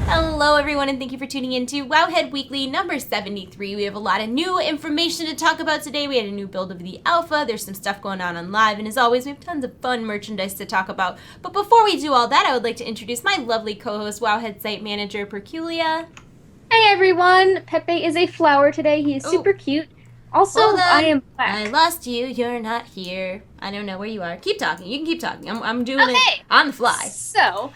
Hello everyone and thank you for tuning in to Wowhead Weekly number 73. We have a lot of new information to talk about today. We had a new build of the alpha. There's some stuff going on live, and as always we have tons of fun merchandise to talk about. But before we do all that, I would like to introduce my lovely co-host, Wowhead site manager Perculia. Hey everyone! Pepe is a flower today. He is super cute. Also, I am black. I lost you. You're not here. I don't know where you are. Keep talking. You can keep talking. I'm doing it on the fly. So,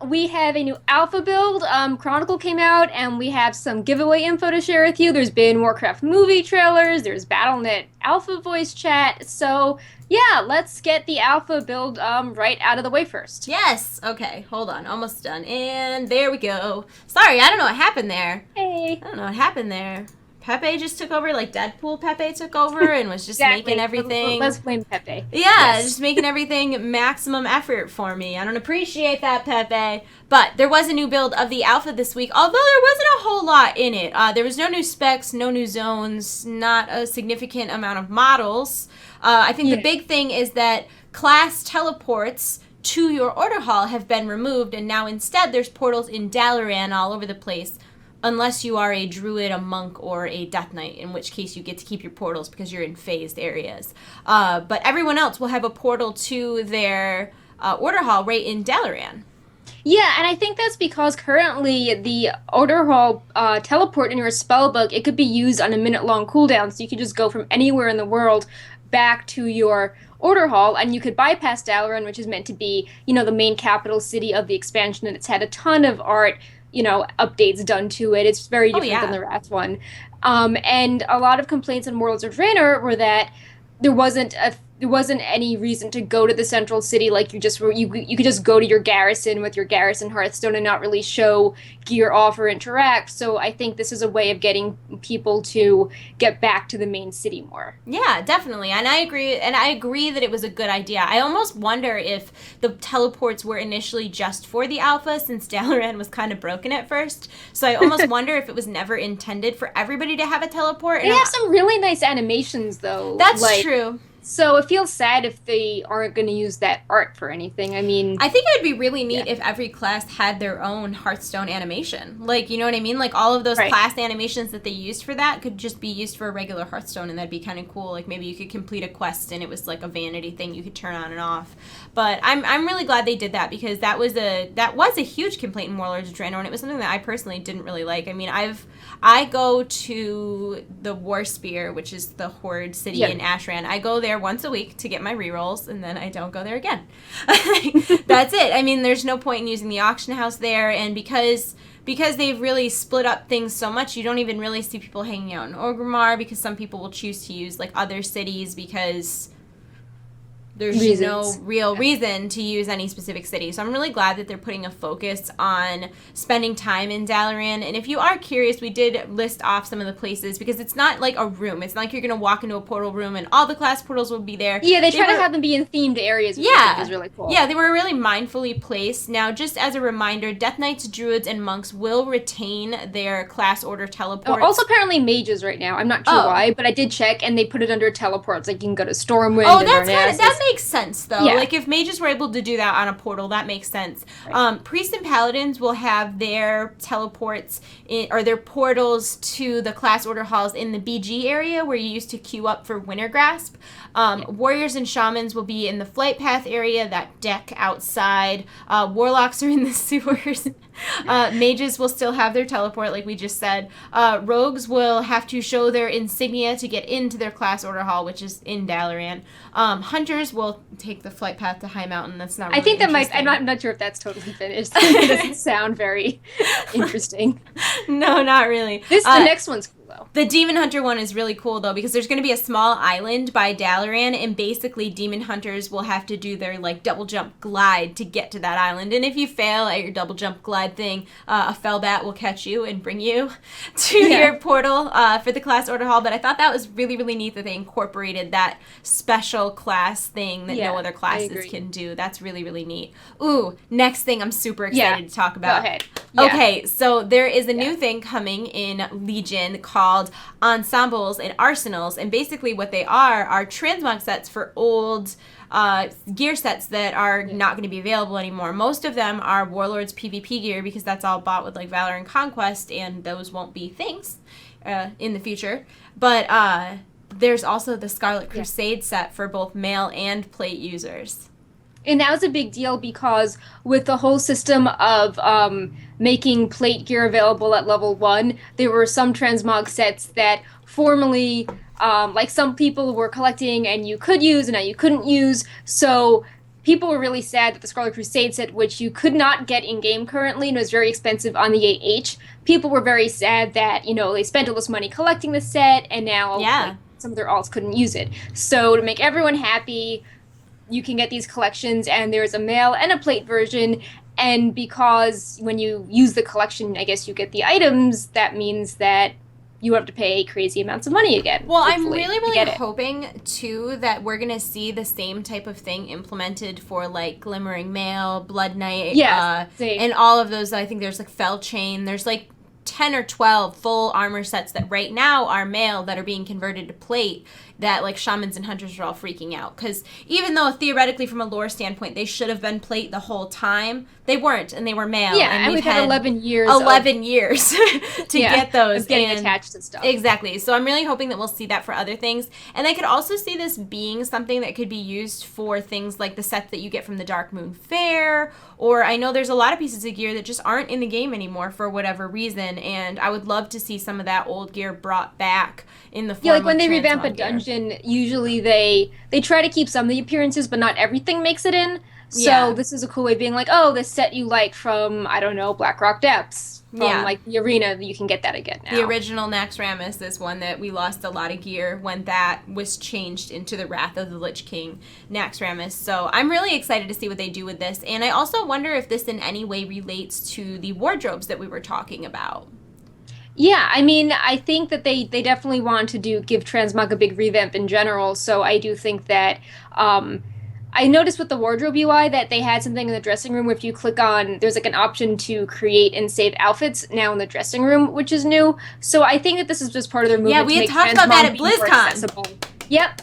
we have a new alpha build. Chronicle came out, and we have some giveaway info to share with you. There's been Warcraft movie trailers. There's Battle.net alpha voice chat. So, yeah, let's get the alpha build right out of the way first. Yes. Okay. Hold on. Almost done. And there we go. Sorry, I don't know what happened there. Hey. I don't know what happened there. Pepe just took over, like Deadpool Pepe took over and was just making everything... Let's blame Pepe. Yeah, just making everything maximum effort for me. I don't appreciate that, Pepe. But there was a new build of the alpha this week, although there wasn't a whole lot in it. There was no new specs, no new zones, not a significant amount of models. I think the big thing is that class teleports to your order hall have been removed, and now instead there's portals in Dalaran all over the place. Unless you are a druid, a monk, or a death knight, in which case you get to keep your portals because you're in phased areas. But everyone else will have a portal to their order hall right in Dalaran. Yeah, and I think that's because currently the order hall teleport in your spellbook, it could be used on a minute-long cooldown, so you could just go from anywhere in the world back to your order hall, and you could bypass Dalaran, which is meant to be, you know, the main capital city of the expansion, and it's had a ton of art, you know, updates done to it. It's very different than the Wrath one. And a lot of complaints on Warlords of Draenor were that there wasn't any reason to go to the central city. Like you could just go to your garrison with your garrison Hearthstone and not really show gear off or interact. So I think this is a way of getting people to get back to the main city more. Yeah, definitely. And I agree that it was a good idea. I almost wonder if the teleports were initially just for the alpha, since Dalaran was kind of broken at first. So I almost wonder if it was never intended for everybody to have a teleport. They have some really nice animations though. That's true. So it feels sad if they aren't going to use that art for anything. I mean... I think it would be really neat if every class had their own Hearthstone animation. Like, you know what I mean? Like, all of those class animations that they used for that could just be used for a regular Hearthstone, and that'd be kind of cool. Like, maybe you could complete a quest, and it was like a vanity thing you could turn on and off. But I'm really glad they did that, because that was a huge complaint in Warlords of Draenor, and it was something that I personally didn't really like. I mean, I go to the War Spear, which is the Horde city in Ashran. I go there once a week to get my rerolls, and then I don't go there again. That's it. I mean, there's no point in using the auction house there, and because they've really split up things so much, you don't even really see people hanging out in Orgrimmar, because some people will choose to use like other cities because there's no real reason to use any specific city. So I'm really glad that they're putting a focus on spending time in Dalaran. And if you are curious, we did list off some of the places, because it's not like a room. It's not like you're going to walk into a portal room and all the class portals will be there. Yeah, they try to have them be in themed areas, which I think is really cool. Yeah, they were really mindfully placed. Now, just as a reminder, Death Knights, Druids, and Monks will retain their class order teleports. Also, apparently mages right now. I'm not sure why, but I did check, and they put it under teleports. Like, you can go to Stormwind and that makes sense, though. Yeah. Like, if mages were able to do that on a portal, that makes sense. Right. Priests and Paladins will have their teleports or their portals to the class order halls in the BG area where you used to queue up for Winter Grasp. Warriors and Shamans will be in the Flight Path area, that deck outside. Warlocks are in the sewers. Mages will still have their teleport, like we just said. Rogues will have to show their insignia to get into their class order hall, which is in Dalaran. Hunters will take the flight path to High Mountain. That's not really I'm not sure if that's totally finished. It doesn't sound very interesting. No, not really. The next one's cool, though. The Demon Hunter one is really cool, though, because there's going to be a small island by Dalaran, and basically Demon Hunters will have to do their, like, double jump glide to get to that island. And if you fail at your double jump glide thing, a Fellbat will catch you and bring you to your portal for the class order hall. But I thought that was really, really neat that they incorporated that special class thing that no other classes can do. That's really, really neat. Ooh, next thing I'm super excited to talk about. Go ahead. Okay, so there is a new thing coming in Legion called Ensembles and Arsenals, and basically what they are transmog sets for old gear sets that are not going to be available anymore. Most of them are Warlords PvP gear because that's all bought with like Valor and Conquest, and those won't be things in the future. But there's also the Scarlet Crusade set for both mail and plate users. And that was a big deal because with the whole system of making plate gear available at level 1, there were some transmog sets that formerly, like some people were collecting and you could use and now you couldn't use. So people were really sad that the Scarlet Crusade set, which you could not get in-game currently and was very expensive on the 8H, people were very sad that, you know, they spent all this money collecting the set and now like, some of their alts couldn't use it. So to make everyone happy, you can get these collections, and there's a mail and a plate version, and because when you use the collection, I guess you get the items, that means that you have to pay crazy amounts of money again. Well, I'm really hoping, too, that we're going to see the same type of thing implemented for, like, Glimmering Mail, Blood Knight, and all of those. I think there's, like, Fell Chain. There's, like, 10 or 12 full armor sets that right now are mail that are being converted to plate that like shamans and hunters are all freaking out because even though theoretically from a lore standpoint they should have been plate the whole time, they weren't, and they were mail. And we've had 11 years to get those of getting attached to stuff. Exactly. So I'm really hoping that we'll see that for other things, and I could also see this being something that could be used for things like the sets that you get from the Dark Moon Fair, or I know there's a lot of pieces of gear that just aren't in the game anymore for whatever reason, and I would love to see some of that old gear brought back in the form like when of they revamp a gear. dungeon, usually they try to keep some of the appearances, but not everything makes it in. So this is a cool way of being like, oh, this set you like from, I don't know, Blackrock Depths, from like the arena, you can get that again now. The original Naxxramas is one that we lost a lot of gear when that was changed into the Wrath of the Lich King Naxxramas. So I'm really excited to see what they do with this, and I also wonder if this in any way relates to the wardrobes that we were talking about. Yeah, I mean, I think that they definitely want to give Transmog a big revamp in general, so I do think that, I noticed with the wardrobe UI that they had something in the dressing room where if you click on, there's like an option to create and save outfits now in the dressing room, which is new, so I think that this is just part of their movement to make Transmog talked about that at BlizzCon. Yep.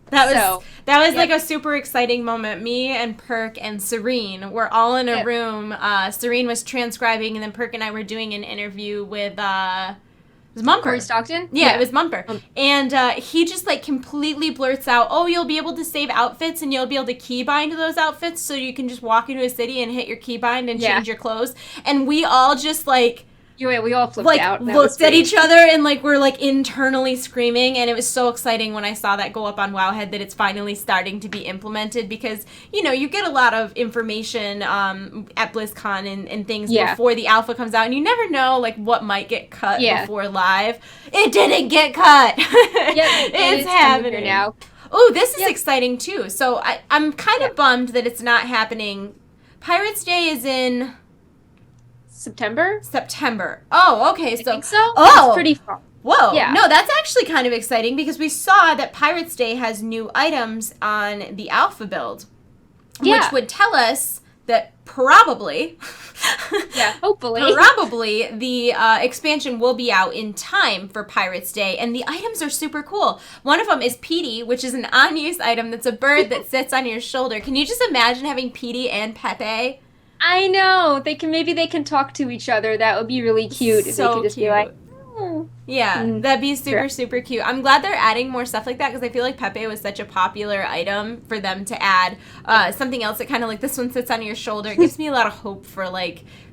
That was like a super exciting moment. Me and Perk and Serene were all in a room. Serene was transcribing, and then Perk and I were doing an interview with, it was Mumper. Corey Stockton? Yeah, it was Mumper. And he just like completely blurts out, oh, you'll be able to save outfits and you'll be able to keybind those outfits so you can just walk into a city and hit your keybind and change your clothes. And we all just like... Yeah, we all flipped out. Looked at each other and we're internally screaming, and it was so exciting when I saw that go up on Wowhead that it's finally starting to be implemented because, you get a lot of information at BlizzCon and things before the alpha comes out, and you never know what might get cut before live. It didn't get cut. It's happening now. Oh, this is exciting too. So I'm kind of bummed that it's not happening. Pirates Day is in... September. Oh, okay. So, I think so? Oh, that's pretty far. Whoa. Yeah. No, that's actually kind of exciting because we saw that Pirates Day has new items on the alpha build, which would tell us that probably, hopefully, probably the expansion will be out in time for Pirates Day, and the items are super cool. One of them is Petey, which is an on-use item that's a bird that sits on your shoulder. Can you just imagine having Petey and Pepe? I know. Maybe they can talk to each other. That would be really cute. If they could just be like, that'd be super cute. I'm glad they're adding more stuff like that because I feel like Pepe was such a popular item for them to add. Something else that kind of this one sits on your shoulder. It gives me a lot of hope for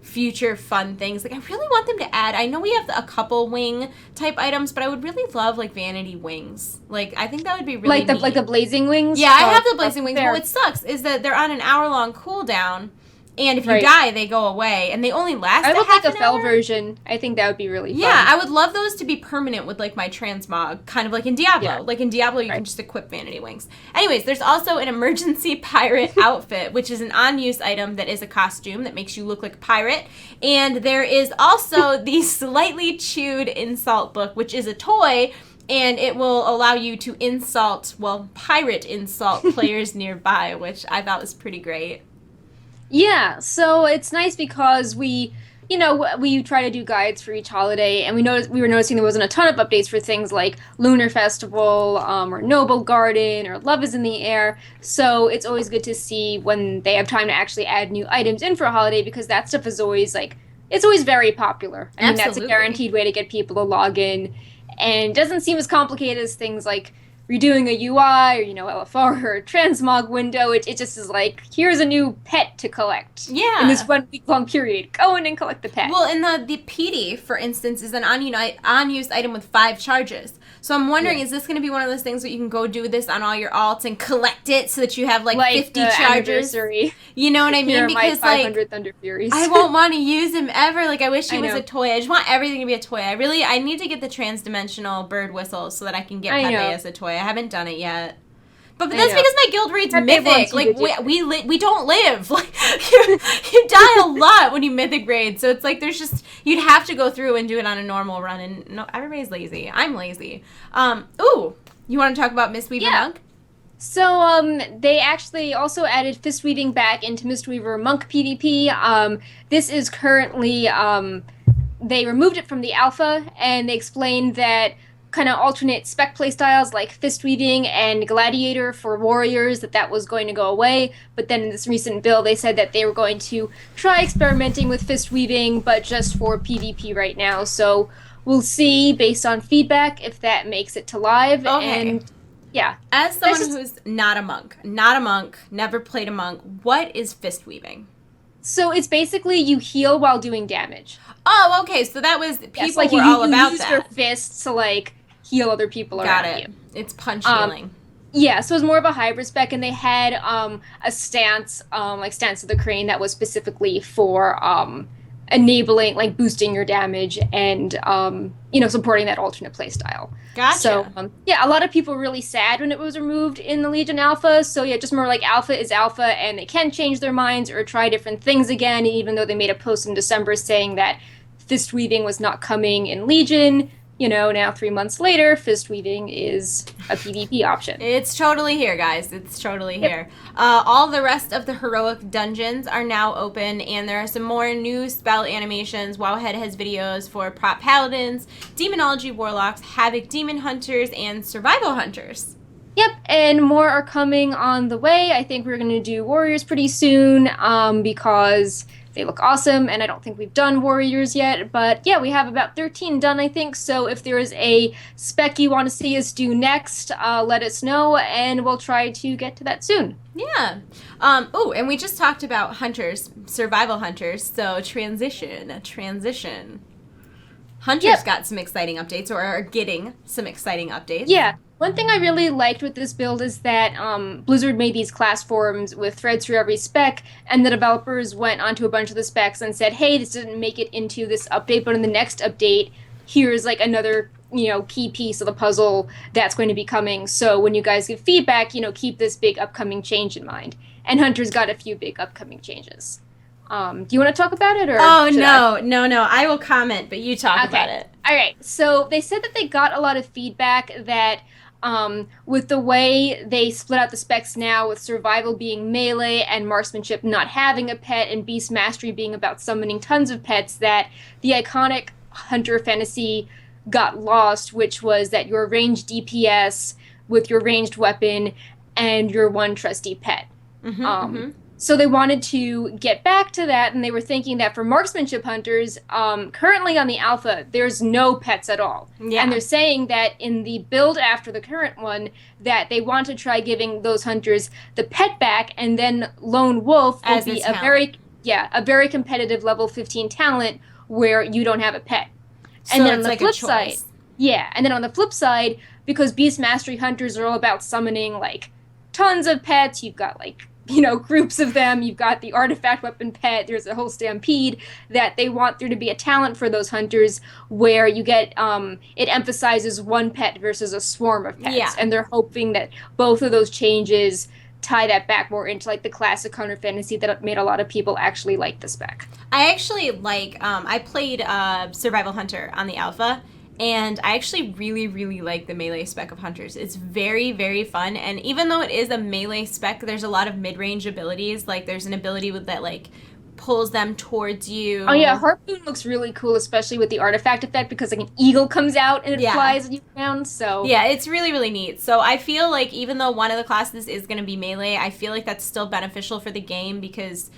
future fun things. I really want them to add. I know we have a couple wing type items, but I would really love vanity wings. I think that would be really neat. Like the blazing wings. Yeah, I have the blazing wings. But what sucks is that they're on an hour-long cooldown. And if you die, they go away, and they only last a half an hour. I would like a fell version. I think that would be really fun. Yeah, I would love those to be permanent with, my transmog, kind of like in Diablo. Yeah. Like in Diablo, you can just equip vanity wings. Anyways, there's also an emergency pirate outfit, which is an on-use item that is a costume that makes you look like a pirate. And there is also the Slightly Chewed Insult Book, which is a toy, and it will allow you to pirate insult players nearby, which I thought was pretty great. Yeah, so it's nice because we we try to do guides for each holiday, and we were noticing there wasn't a ton of updates for things like Lunar Festival, or Noble Garden, or Love is in the Air. So it's always good to see when they have time to actually add new items in for a holiday, because that stuff is always it's always very popular. I mean, that's a guaranteed way to get people to log in, and it doesn't seem as complicated as things like redoing a UI or, LFR or a transmog window. It just is like, here's a new pet to collect. Yeah. In this 1 week long period. Go in and collect the pet. Well, and the PD, for instance, is an unused item with 5 charges. So I'm wondering, is this going to be one of those things where you can go do this on all your alts and collect it so that you have 50 charges? You know what I mean? Here because my 500 Thunder Furies. I won't want to use him ever. I wish he was a toy. I just want everything to be a toy. I need to get the transdimensional bird whistle so that I can get Pepe as a toy. I haven't done it yet. But that's because my guild raid's mythic. We don't live. You die a lot when you mythic raid. So it's there's just, you'd have to go through and do it on a normal run. And no, everybody's lazy. I'm lazy. Ooh, you want to talk about Mistweaver Monk? So, they actually also added Fistweaving back into Mistweaver Monk PvP. This is currently, they removed it from the alpha, and they explained that kind of alternate spec playstyles like Fistweaving and Gladiator for warriors, that was going to go away. But then in this recent build, they said that they were going to try experimenting with Fistweaving, but just for PvP right now. So we'll see, based on feedback, if that makes it to live. Okay. And yeah. As someone who's not a monk, never played a monk, what is Fistweaving? So it's basically you heal while doing damage. Oh, okay. So that was, people were you, all you about use that. your fists to heal other people around you. It's punch healing. Yeah, so it was more of a hybrid spec, and they had a stance, Stance of the Crane, that was specifically for enabling, boosting your damage and, supporting that alternate playstyle. Gotcha. So, a lot of people were really sad when it was removed in the Legion Alpha. So, just more alpha is alpha, and they can change their minds or try different things again, even though they made a post in December saying that Fistweaving was not coming in Legion. Now 3 months later, Fistweaving is a PvP option. It's totally here, guys. It's totally here. All the rest of the heroic dungeons are now open, and there are some more new spell animations. Wowhead has videos for prop paladins, demonology warlocks, havoc demon hunters, and survival hunters. Yep, and more are coming on the way. I think we're going to do warriors pretty soon, because they look awesome, and I don't think we've done warriors yet, but yeah, we have about 13 done, I think. So if there is a spec you want to see us do next, let us know, and we'll try to get to that soon. Yeah. And we just talked about hunters, survival hunters, so transition. Hunters got some exciting updates, or are getting some exciting updates. Yeah. One thing I really liked with this build is that Blizzard made these class forums with threads for every spec, and the developers went onto a bunch of the specs and said, hey, this didn't make it into this update, but in the next update, here's another key piece of the puzzle that's going to be coming. So when you guys give feedback, keep this big upcoming change in mind. And Hunter's got a few big upcoming changes. Do you want to talk about it? Or no. I will comment, but you talk about it. All right. So they said that they got a lot of feedback that with the way they split out the specs now, with survival being melee and marksmanship not having a pet, and beast mastery being about summoning tons of pets, that the iconic hunter fantasy got lost, which was that your ranged DPS with your ranged weapon and your one trusty pet. So they wanted to get back to that, and they were thinking that for marksmanship hunters, currently on the alpha, there's no pets at all. Yeah. And they're saying that in the build after the current one, that they want to try giving those hunters the pet back, and then Lone Wolf will be a very competitive level 15 talent where you don't have a pet. So and then on the flip side, and then on the flip side, because Beast Mastery hunters are all about summoning tons of pets, you've got groups of them, you've got the artifact weapon pet, there's a whole stampede, that they want there to be a talent for those hunters where you get, it emphasizes one pet versus a swarm of pets. Yeah. And they're hoping that both of those changes tie that back more into the classic hunter fantasy that made a lot of people actually like the spec. I actually I played Survival Hunter on the alpha, and I actually really, really like the melee spec of Hunters. It's very, very fun, and even though it is a melee spec, there's a lot of mid-range abilities. There's an ability with that, pulls them towards you. Oh yeah, Harpoon looks really cool, especially with the artifact effect, because like an eagle comes out and it flies you around, so... Yeah, it's really, really neat. So I feel like even though one of the classes is going to be melee, I feel like that's still beneficial for the game because...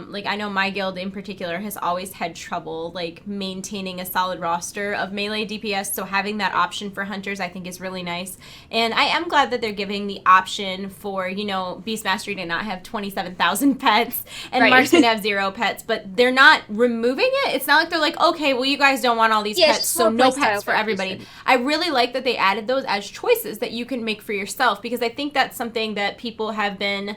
like, I know my guild in particular has always had trouble, like, maintaining a solid roster of melee DPS, so having that option for hunters I think is really nice. And I am glad that they're giving the option for, you know, Beast Mastery to not have 27,000 pets and Marksman have 0 pets, but they're not removing it. It's not like they're like, okay, well, you guys don't want all these pets, so no pets for everybody. I really like that they added those as choices that you can make for yourself, because I think that's something that people have been...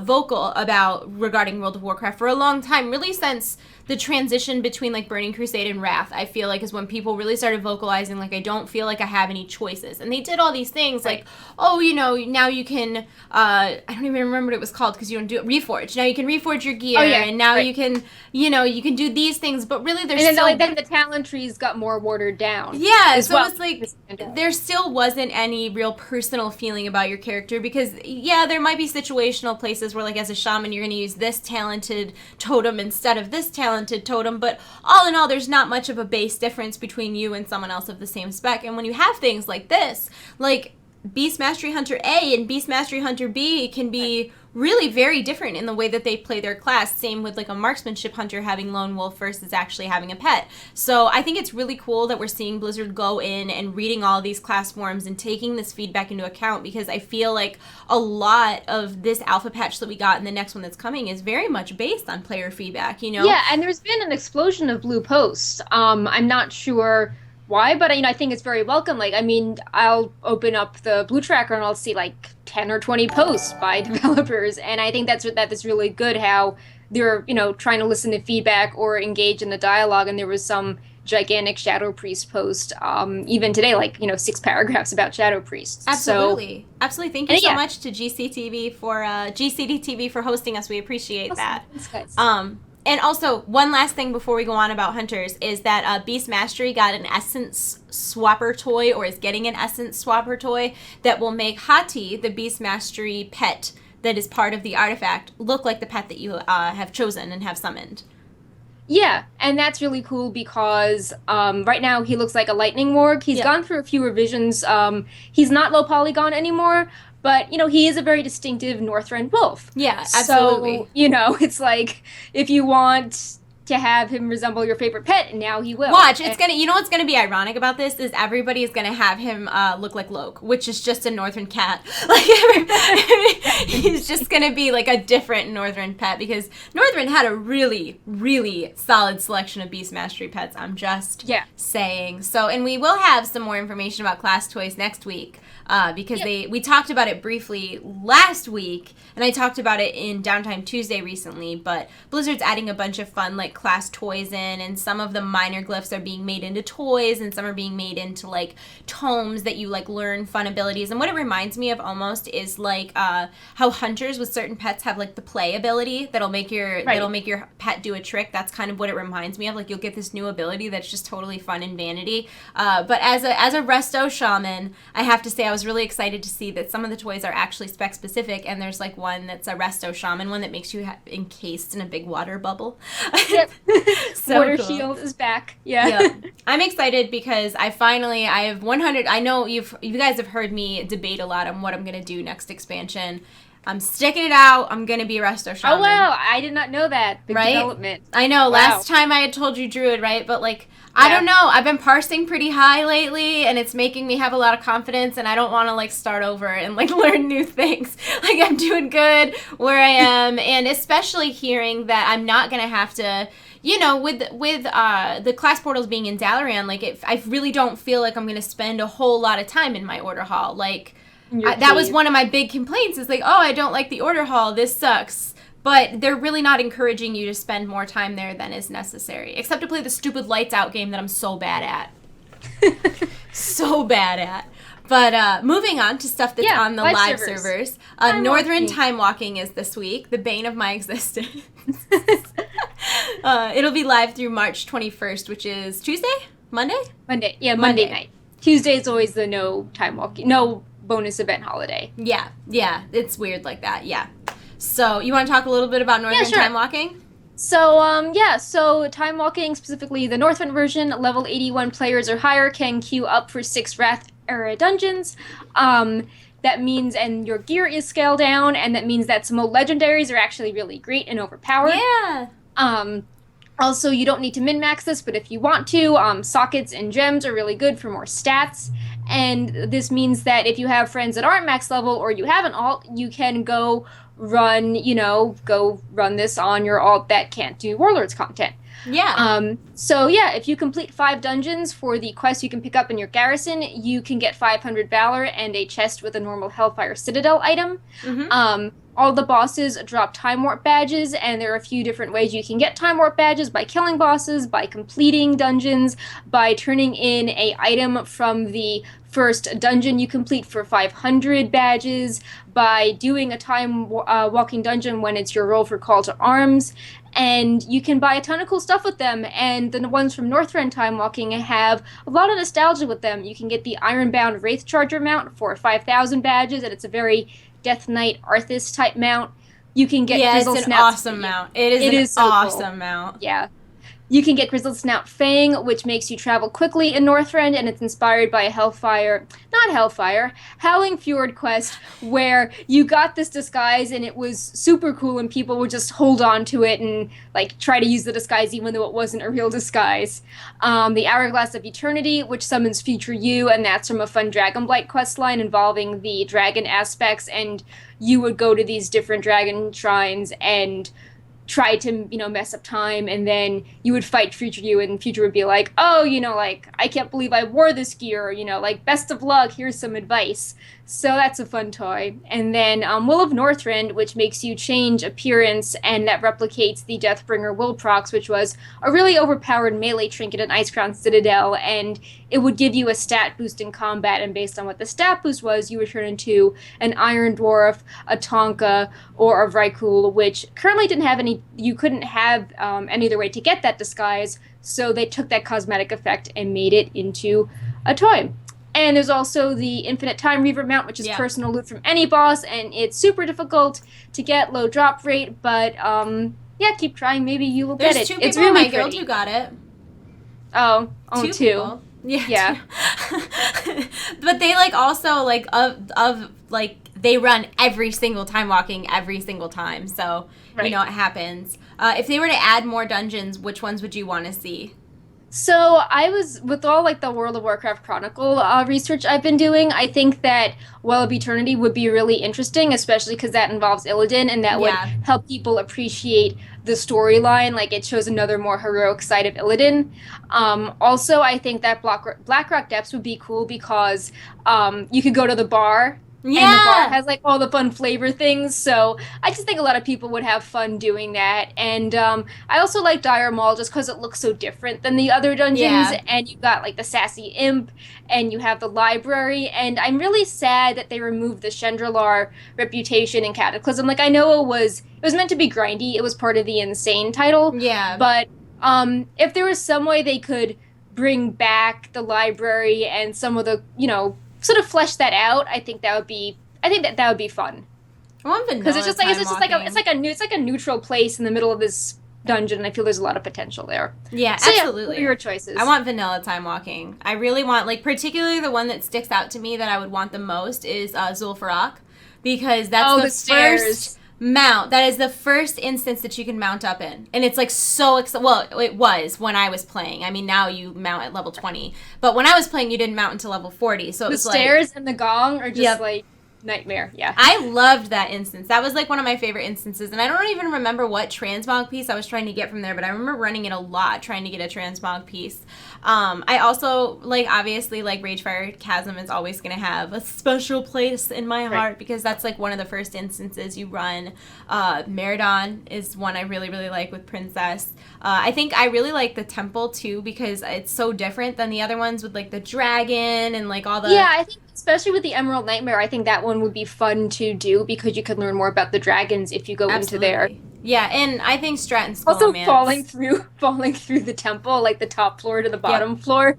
vocal about regarding World of Warcraft for a long time, really since the transition between like Burning Crusade and Wrath, I feel like is when people really started vocalizing like, I don't feel like I have any choices. And they did all these things like, oh, you know, now you can, I don't even remember what it was called because you don't do it, Reforge. Now you can reforge your gear and now you can, you know, you can do these things, but really there's still... And then the talent trees got more watered down. Yeah, so it's like, there still wasn't any real personal feeling about your character because, yeah, there might be situational places where like as a shaman you're going to use this talented totem instead of this talented totem, but all in all there's not much of a base difference between you and someone else of the same spec. And when you have things like this, like Beast Mastery Hunter A and Beast Mastery Hunter B can be really very different in the way that they play their class. Same with like a marksmanship hunter having lone wolf versus actually having a pet. So I think it's really cool that we're seeing Blizzard go in and reading all these class forms and taking this feedback into account, because I feel like a lot of this alpha patch that we got in the next one that's coming is very much based on player feedback, you know? Yeah, and there's been an explosion of blue posts. I'm not sure why, but I think it's very welcome. Like, I mean, I'll open up the Blue Tracker and I'll see like 10 or 20 posts by developers, and I think that's really good how they're, you know, trying to listen to feedback or engage in the dialogue. And there was some gigantic Shadow Priest post even today, like, you know, 6 paragraphs about Shadow Priests. Absolutely. So, absolutely. Thank you so much to GCTV for GCDTV for hosting us. We appreciate that. Thanks, guys. And also, one last thing before we go on about hunters is that Beast Mastery got an Essence Swapper toy, or is getting an Essence Swapper toy, that will make Hati, the Beast Mastery pet that is part of the artifact, look like the pet that you have chosen and have summoned. Yeah, and that's really cool because right now he looks like a lightning warg. He's gone through a few revisions. He's not low polygon anymore, but, you know, he is a very distinctive Northrend wolf. Yeah, absolutely. So, you know, it's like, if you want to have him resemble your favorite pet, and now he will. Watch, it's gonna, you know what's gonna be ironic about this is everybody is gonna have him look like Loke, which is just a Northrend cat. Like, he's just gonna be like a different Northrend pet, because Northrend had a really, really solid selection of Beast Mastery pets. I'm just saying. So, and we will have some more information about class toys next week. Because we talked about it briefly last week, and I talked about it in Downtime Tuesday recently, but Blizzard's adding a bunch of fun, like, class toys in, and some of the minor glyphs are being made into toys, and some are being made into, like, tomes that you, like, learn fun abilities. And what it reminds me of almost is, like, how hunters with certain pets have, like, the play ability that'll make your pet do a trick. That's kind of what it reminds me of. Like, you'll get this new ability that's just totally fun and vanity. But as a resto shaman, I have to say I was really excited to see that some of the toys are actually spec specific, and there's like one that's a resto shaman one that makes you encased in a big water bubble. Yep. So water cool. shield is back. Yeah. I'm excited because I have 100. I know you guys have heard me debate a lot on what I'm gonna do next expansion. I'm sticking it out. I'm gonna be a resto shaman. Oh wow, I did not know that. Big development. I know. Wow. Last time I had told you druid, right? But like, I don't know. I've been parsing pretty high lately, and it's making me have a lot of confidence, and I don't want to like start over and like learn new things. Like, I'm doing good where I am, and especially hearing that I'm not gonna have to, you know, with the class portals being in Dalaran, like, I really don't feel like I'm gonna spend a whole lot of time in my order hall. Like, that was one of my big complaints, is like, oh, I don't like the order hall, this sucks. But they're really not encouraging you to spend more time there than is necessary, except to play the stupid lights out game that I'm so bad at. So bad at. But moving on to stuff that's on the live servers. Northrend Time Walking is this week, the bane of my existence. It'll be live through March 21st, which is Tuesday? Monday? Monday. Yeah, Monday night. Tuesday is always the no time walking, no bonus event holiday. Yeah, it's weird like that, yeah. So, you want to talk a little bit about Northrend Time Walking? So time walking, specifically the Northrend version, level 81 players or higher can queue up for 6 Wrath era dungeons. That means, and your gear is scaled down, and that means that some old legendaries are actually really great and overpowered. Yeah. Also, you don't need to min-max this, but if you want to, sockets and gems are really good for more stats. And this means that if you have friends that aren't max level or you have an alt, you can go run this on your alt that can't do Warlords content. Yeah. If you complete 5 dungeons for the quest you can pick up in your garrison, you can get 500 Valor and a chest with a normal Hellfire Citadel item. Mm-hmm. All the bosses drop Time Warp badges, and there are a few different ways you can get Time Warp badges: by killing bosses, by completing dungeons, by turning in a item from the first dungeon you complete for 500 badges, by doing a time walking dungeon when it's your roll for Call to Arms. And you can buy a ton of cool stuff with them, and the ones from Northrend Time Walking have a lot of nostalgia with them. You can get the Ironbound Wraith Charger mount for 5,000 badges, and it's a very Death Knight Arthas type mount. You can get Grizzle it's an Snout. awesome mount. It is an awesome mount. Yeah. You can get Grizzled Snout Fang, which makes you travel quickly in Northrend, and it's inspired by a Howling Fjord quest, where you got this disguise and it was super cool, and people would just hold on to it and like try to use the disguise even though it wasn't a real disguise. The Hourglass of Eternity, which summons future you, and that's from a fun Dragonblight questline involving the dragon aspects, and you would go to these different dragon shrines and try to, mess up time, and then you would fight future you, and future would be like, oh, I can't believe I wore this gear, best of luck, here's some advice. So that's a fun toy. And then Will of Northrend, which makes you change appearance, and that replicates the Deathbringer Will Procs, which was a really overpowered melee trinket in Icecrown Citadel, and it would give you a stat boost in combat, and based on what the stat boost was, you would turn into an Iron Dwarf, a Tonka, or a Vrykul, which currently didn't have any, you couldn't have any other way to get that disguise, so they took that cosmetic effect and made it into a toy. And there's also the Infinite Time Reaver mount, which is personal loot from any boss, and it's super difficult to get, low drop rate, but keep trying, maybe you will get it. There's 2 people it's really in my pretty. guild who got it. Oh, 2 2. People. Yeah. But they also they run every single time walking every single time, so it happens. If they were to add more dungeons, which ones would you want to see? So I was, with all the World of Warcraft Chronicle research I've been doing, I think that Well of Eternity would be really interesting, especially because that involves Illidan, and that would help people appreciate the storyline. It shows another more heroic side of Illidan. Also, I think that Blackrock Depths would be cool because you could go to the bar. Yeah. And the bar has all the fun flavor things, so I just think a lot of people would have fun doing that. And I also like Dire Maul just because it looks so different than the other dungeons, and you got the Sassy Imp, and you have the library, and I'm really sad that they removed the Chandralar reputation in Cataclysm. I know it was meant to be grindy, it was part of the Insane title, but if there was some way they could bring back the library and some of the, sort of flesh that out, I think that would be fun. I want vanilla because it's like a neutral place in the middle of this dungeon, and I feel there's a lot of potential there. Yeah, so absolutely. What are your choices? I want vanilla time walking. I really want, particularly the one that sticks out to me that I would want the most is Zul'Farrak, because that's the first mount. That is the first instance that you can mount up in. And it's it was when I was playing. I mean, now you mount at level 20. But when I was playing, you didn't mount until level 40. So it was the stairs and the gong are just nightmare. Yeah. I loved that instance. That was one of my favorite instances. And I don't even remember what transmog piece I was trying to get from there, but I remember running it a lot, trying to get a transmog piece. I also, obviously, Ragefire Chasm is always going to have a special place in my heart, because that's, one of the first instances you run. Meridon is one I really, really like with Princess. I think I really like the Temple, too, because it's so different than the other ones with, the dragon and, all the... Yeah, I think especially with the Emerald Nightmare, I think that one would be fun to do, because you could learn more about the dragons if you go into there. Yeah, and I think Stratton also falling through the temple, the top floor to the bottom floor.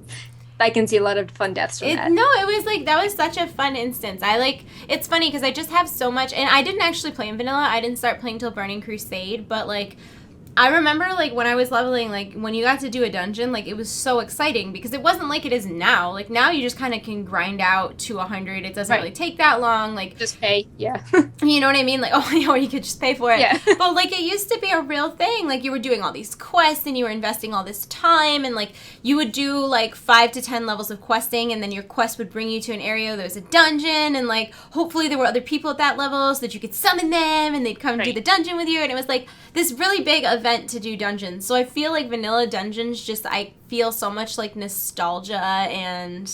I can see a lot of fun deaths from that. No, it was that was such a fun instance. It's funny because I just have so much, and I didn't actually play in vanilla. I didn't start playing till Burning Crusade, but I remember, like, when I was leveling, like, when you got to do a dungeon, like, it was so exciting because it wasn't like it is now. Like, now you just kind of can grind out to 100. It doesn't really take that long. Like, just pay, yeah. You know what I mean? Like, or you could just pay for it. Yeah. But, like, it used to be a real thing. Like, you were doing all these quests and you were investing all this time and, like, you would do, like, 5 to 10 levels of questing and then your quest would bring you to an area where there was a dungeon and, like, hopefully there were other people at that level so that you could summon them and they'd come do the dungeon with you. And it was, like, this really big event to do dungeons. So I feel like vanilla dungeons I feel so much, like, nostalgia and...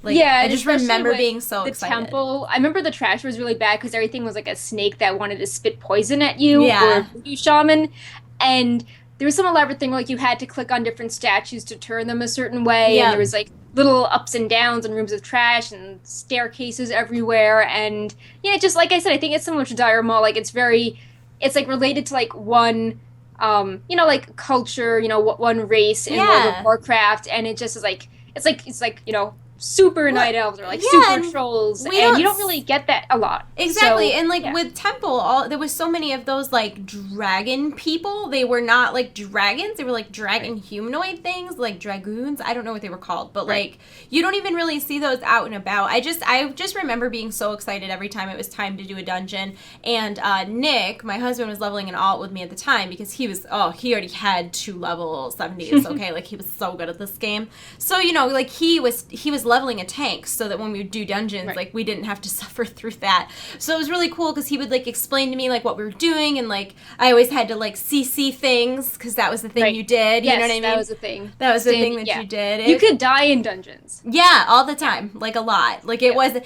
Like, yeah, I just remember being so excited. The temple, I remember the trash was really bad because everything was like a snake that wanted to spit poison at you, or a voodoo shaman, and there was some elaborate thing where, like, you had to click on different statues to turn them a certain way, and there was, like, little ups and downs and rooms of trash and staircases everywhere, and, yeah, just, like I said, I think it's similar to Dire Maul, like, it's, like, related to, like, one... you know, like, culture, you know, one race in World of Warcraft, and it just is, like, it's like, you know, super night elves or, like, super trolls, and you don't really get that a lot. Exactly, so, and, like, with Temple, there was so many of those, like, dragon people. They were not, like, dragons. They were, like, dragon humanoid things, like dragoons. I don't know what they were called, but, like, you don't even really see those out and about. I just remember being so excited every time it was time to do a dungeon, and Nick, my husband, was leveling an alt with me at the time because he already had 2 level 70s, okay? Like, he was so good at this game. So, you know, like, he was leveling a tank so that when we would do dungeons, like, we didn't have to suffer through that. So it was really cool because he would, like, explain to me, like, what we were doing, and, like, I always had to, like, CC things because that was the thing you did. You know what I mean? That was the thing. That was the thing that you did. You could die in dungeons. Yeah, all the time. Like, a lot. Like, it wasn't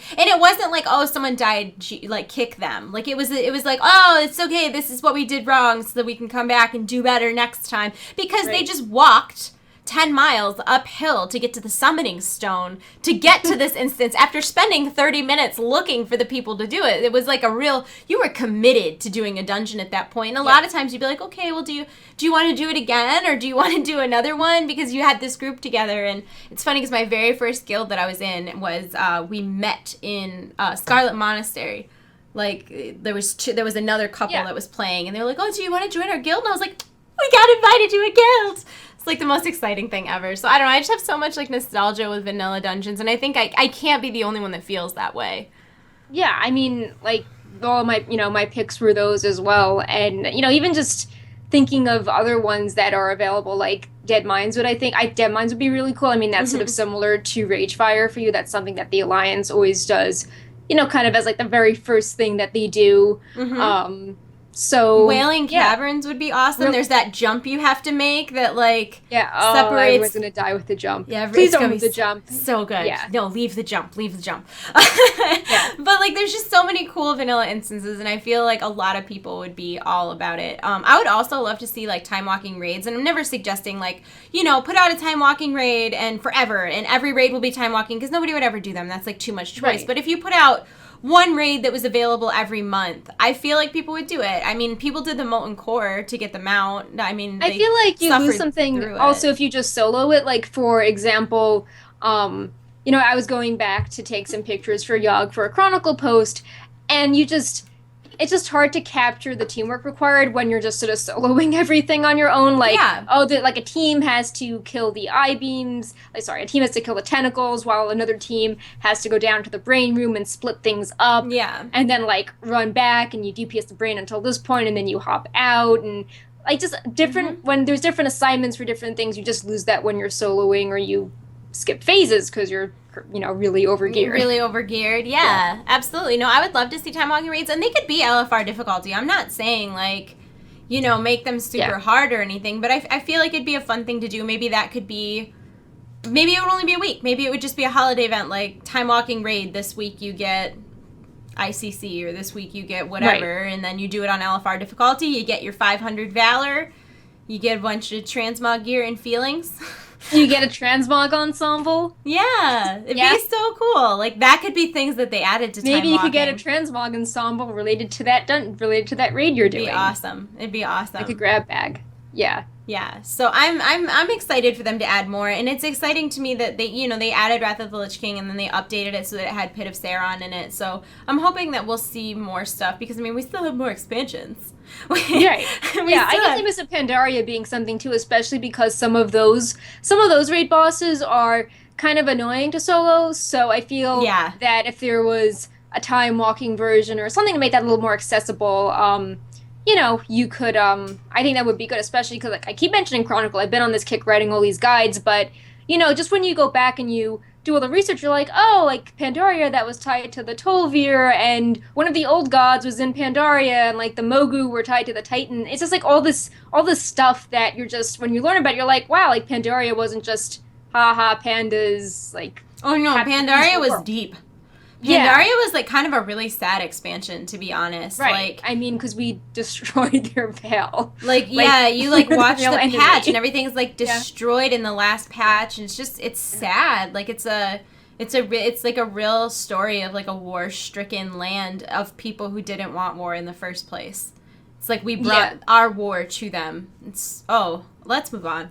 like, oh, someone died, like, kick them. Like, it was like, oh, it's okay, this is what we did wrong so that we can come back and do better next time. Because they just walked 10 miles uphill to get to the summoning stone to get to this instance after spending 30 minutes looking for the people to do it. It was like you were committed to doing a dungeon at that point. And a lot of times you'd be like, okay, well, do you want to do it again? Or do you want to do another one? Because you had this group together. And it's funny because my very first guild that I was in was, we met in Scarlet Monastery. Like, there was another couple that was playing, and they were like, oh, do you want to join our guild? And I was like, we got invited to a guild. It's, like, the most exciting thing ever. So, I don't know. I just have so much, like, nostalgia with vanilla dungeons, and I think I can't be the only one that feels that way. Yeah, I mean, like, all my, you know, my picks were those as well. And, you know, even just thinking of other ones that are available, like Dead Mines Dead Mines would be really cool. I mean, that's sort of similar to Ragefire for you. That's something that the Alliance always does, you know, kind of as, like, the very first thing that they do. So Wailing Caverns would be awesome. There's that jump you have to make that, like, separates. I was gonna die with the jump. Yeah, please don't with the jump. So good. Yeah. No, leave the jump. But, like, there's just so many cool vanilla instances, and I feel like a lot of people would be all about it. I would also love to see, like, time walking raids, and I'm never suggesting, like, you know, put out a time walking raid and forever, and every raid will be time walking because nobody would ever do them. That's, like, too much choice. But if you put out one raid that was available every month, I feel like people would do it. I mean, people did the Molten Core to get the mount. I mean, I feel like you lose something also if you just solo it. Like, for example, you know, I was going back to take some pictures for Yogg for a Chronicle post, and it's just hard to capture the teamwork required when you're just sort of soloing everything on your own. Like, like a team has to kill the I-beams. A team has to kill the tentacles while another team has to go down to the brain room and split things up. Yeah. And then, like, run back and you DPS the brain until this point and then you hop out. And, like, just different, when there's different assignments for different things, you just lose that when you're soloing, or you skip phases because you're, you know, really overgeared. Yeah, absolutely. No, I would love to see time walking raids, and they could be LFR difficulty. I'm not saying, like, you know, make them super hard or anything, but I feel like it'd be a fun thing to do. Maybe that could be, maybe it would only be a week. Maybe it would just be a holiday event, like time walking raid. This week you get ICC, or this week you get whatever, and then you do it on LFR difficulty. You get your 500 Valor. You get a bunch of transmog gear and feelings. You get a transmog ensemble. Yeah, it'd be so cool. Like, that could be things that they added to time Maybe you walking. could get a transmog ensemble related to that raid you're doing. It'd be awesome. Like a grab bag. Yeah. Yeah, so I'm excited for them to add more, and it's exciting to me that they added Wrath of the Lich King, and then they updated it so that it had Pit of Sauron in it. So I'm hoping that we'll see more stuff because we still have more expansions. Right. Yeah, I guess I miss Pandaria being something too, especially because some of those raid bosses are kind of annoying to solos. So I feel that if there was a time walking version or something to make that a little more accessible, you could, I think that would be good, especially because I keep mentioning Chronicle. I've been on this kick writing all these guides, but, just when you go back and you do all the research, you're like, oh, like, Pandaria, that was tied to the Tol'vir, and one of the old gods was in Pandaria, and, like, the Mogu were tied to the Titan. It's just, like, all this stuff that you're just, when you learn about it, you're like, wow, like, Pandaria wasn't just, haha, pandas, like... Oh, no, Pandaria was deep. Pandaria was, like, kind of a really sad expansion, to be honest. Right. Like, because we destroyed their veil. You, like, watch the patch, and everything's, like, destroyed in the last patch, and it's sad. Like, it's like a real story of, like, a war-stricken land of people who didn't want war in the first place. It's like we brought our war to them. Let's move on.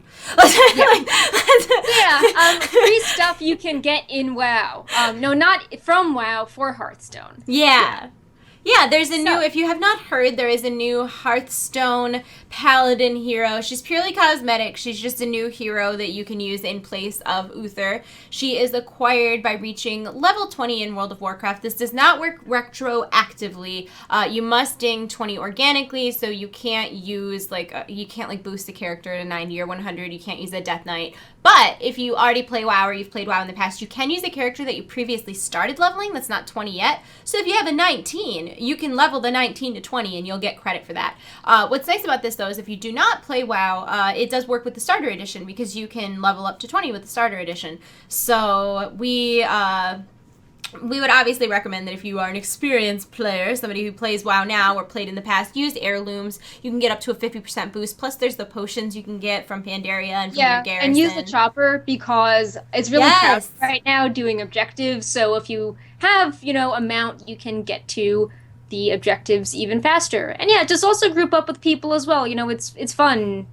Free stuff you can get in WoW. No, not from WoW, for Hearthstone. Yeah, there's a new, if you have not heard, there is a new Hearthstone Paladin hero. She's purely cosmetic. She's just a new hero that you can use in place of Uther. She is acquired by reaching level 20 in World of Warcraft. This does not work retroactively. You must ding 20 organically, so you can't use, boost a character to 90 or 100. You can't use a Death Knight. But if you already play WoW or you've played WoW in the past, you can use a character that you previously started leveling that's not 20 yet. So if you have a 19, you can level the 19 to 20 and you'll get credit for that. What's nice about this, though, is if you do not play WoW, it does work with the Starter Edition because you can level up to 20 with the Starter Edition. So we would obviously recommend that if you are an experienced player, somebody who plays WoW now or played in the past, use heirlooms. You can get up to a 50% boost. Plus, there's the potions you can get from Pandaria and from your garrison. And use the chopper because it's really crowded right now doing objectives. So if you have, a mount, you can get to the objectives even faster. And just also group up with people as well. It's fun.